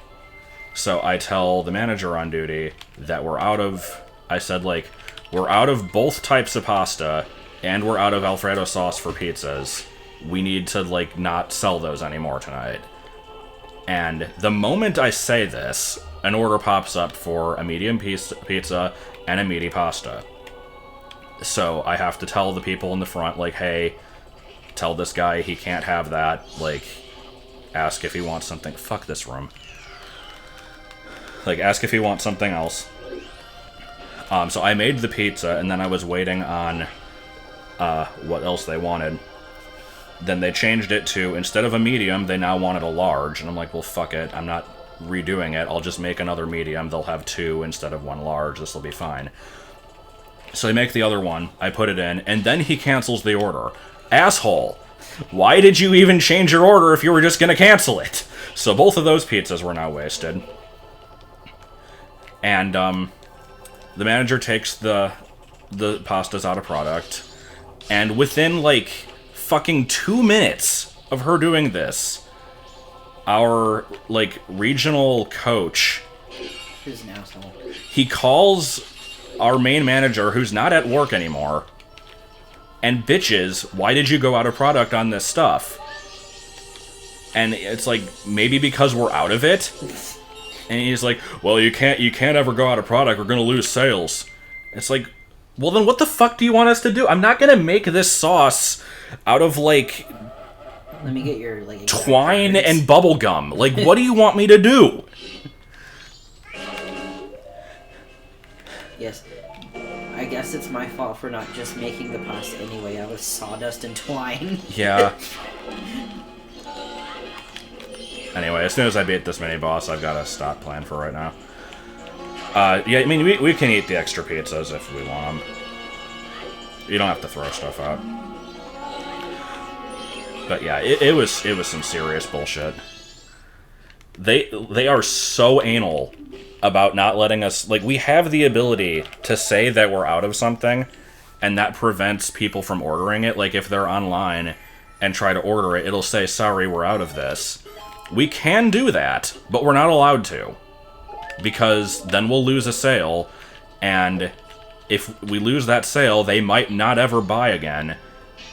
So I tell the manager on duty that we're out of... I said, like, we're out of both types of pasta, and we're out of Alfredo sauce for pizzas. We need to, like, not sell those anymore tonight. And the moment I say this, an order pops up for a medium pizza and a meaty pasta. So I have to tell the people in the front, like, hey, tell this guy he can't have that. Like, ask if he wants something. Fuck this room. Like, ask if he wants something else. So I made the pizza, and then I was waiting on what else they wanted. Then they changed it to, instead of a medium, they now wanted a large. And I'm like, well, fuck it. I'm not redoing it. I'll just make another medium. They'll have 2 instead of 1 large. This will be fine. So I make the other one. I put it in. And then he cancels the order. Asshole! Why did you even change your order if you were just going to cancel it? So both of those pizzas were now wasted. And the manager takes the pastas out of product. And within, like, fucking 2 minutes of her doing this, our, like, regional coach, Who's an asshole? he calls our main manager, who's not at work anymore, and bitches, why did you go out of product on this stuff? And it's like, maybe because we're out of it? And he's like, well, you can't ever go out of product, we're gonna lose sales. It's like, well, then what the fuck do you want us to do? I'm not gonna make this sauce out of, like, Let me get your, like, twine and bubble gum. Like, what do you want me to do? Yes. I guess it's my fault for not just making the pasta anyway out of sawdust and twine. Yeah. Anyway, as soon as I beat this mini-boss, I've got a stop plan for right now. Yeah, I mean, we can eat the extra pizzas if we want them. You don't have to throw stuff out. But yeah, it was some serious bullshit. They are so anal about not letting us... Like, we have the ability to say that we're out of something, and that prevents people from ordering it. Like, if they're online and try to order it, it'll say, sorry, we're out of this. We can do that, but we're not allowed to. Because then we'll lose a sale, and if we lose that sale, they might not ever buy again,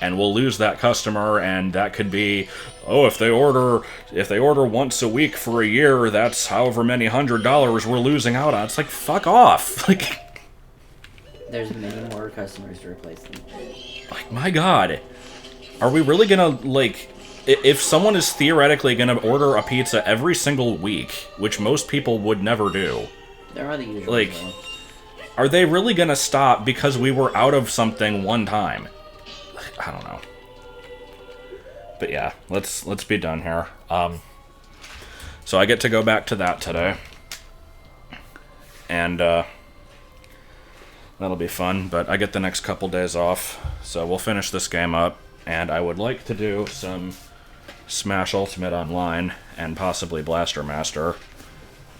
and we'll lose that customer, and that could be, oh, if they order once a week for a year, that's however many $100 we're losing out on. It's like, fuck off. Like, There's many more customers to replace them. like, my god. Are we really gonna, like... If someone is theoretically gonna order a pizza every single week, which most people would never do... There are the usual, like, though. are they really gonna stop because we were out of something one time? I don't know. But yeah, let's be done here. So I get to go back to that today. And, that'll be fun, but I get the next couple days off. So we'll finish this game up, and I would like to do some Smash Ultimate Online, and possibly Blaster Master.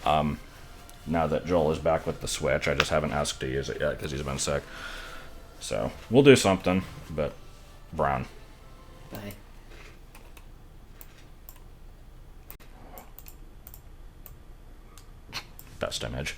Now that Joel is back with the Switch, I just haven't asked to use it yet, because he's been sick. So, we'll do something, but... Brown. Bye. Best image.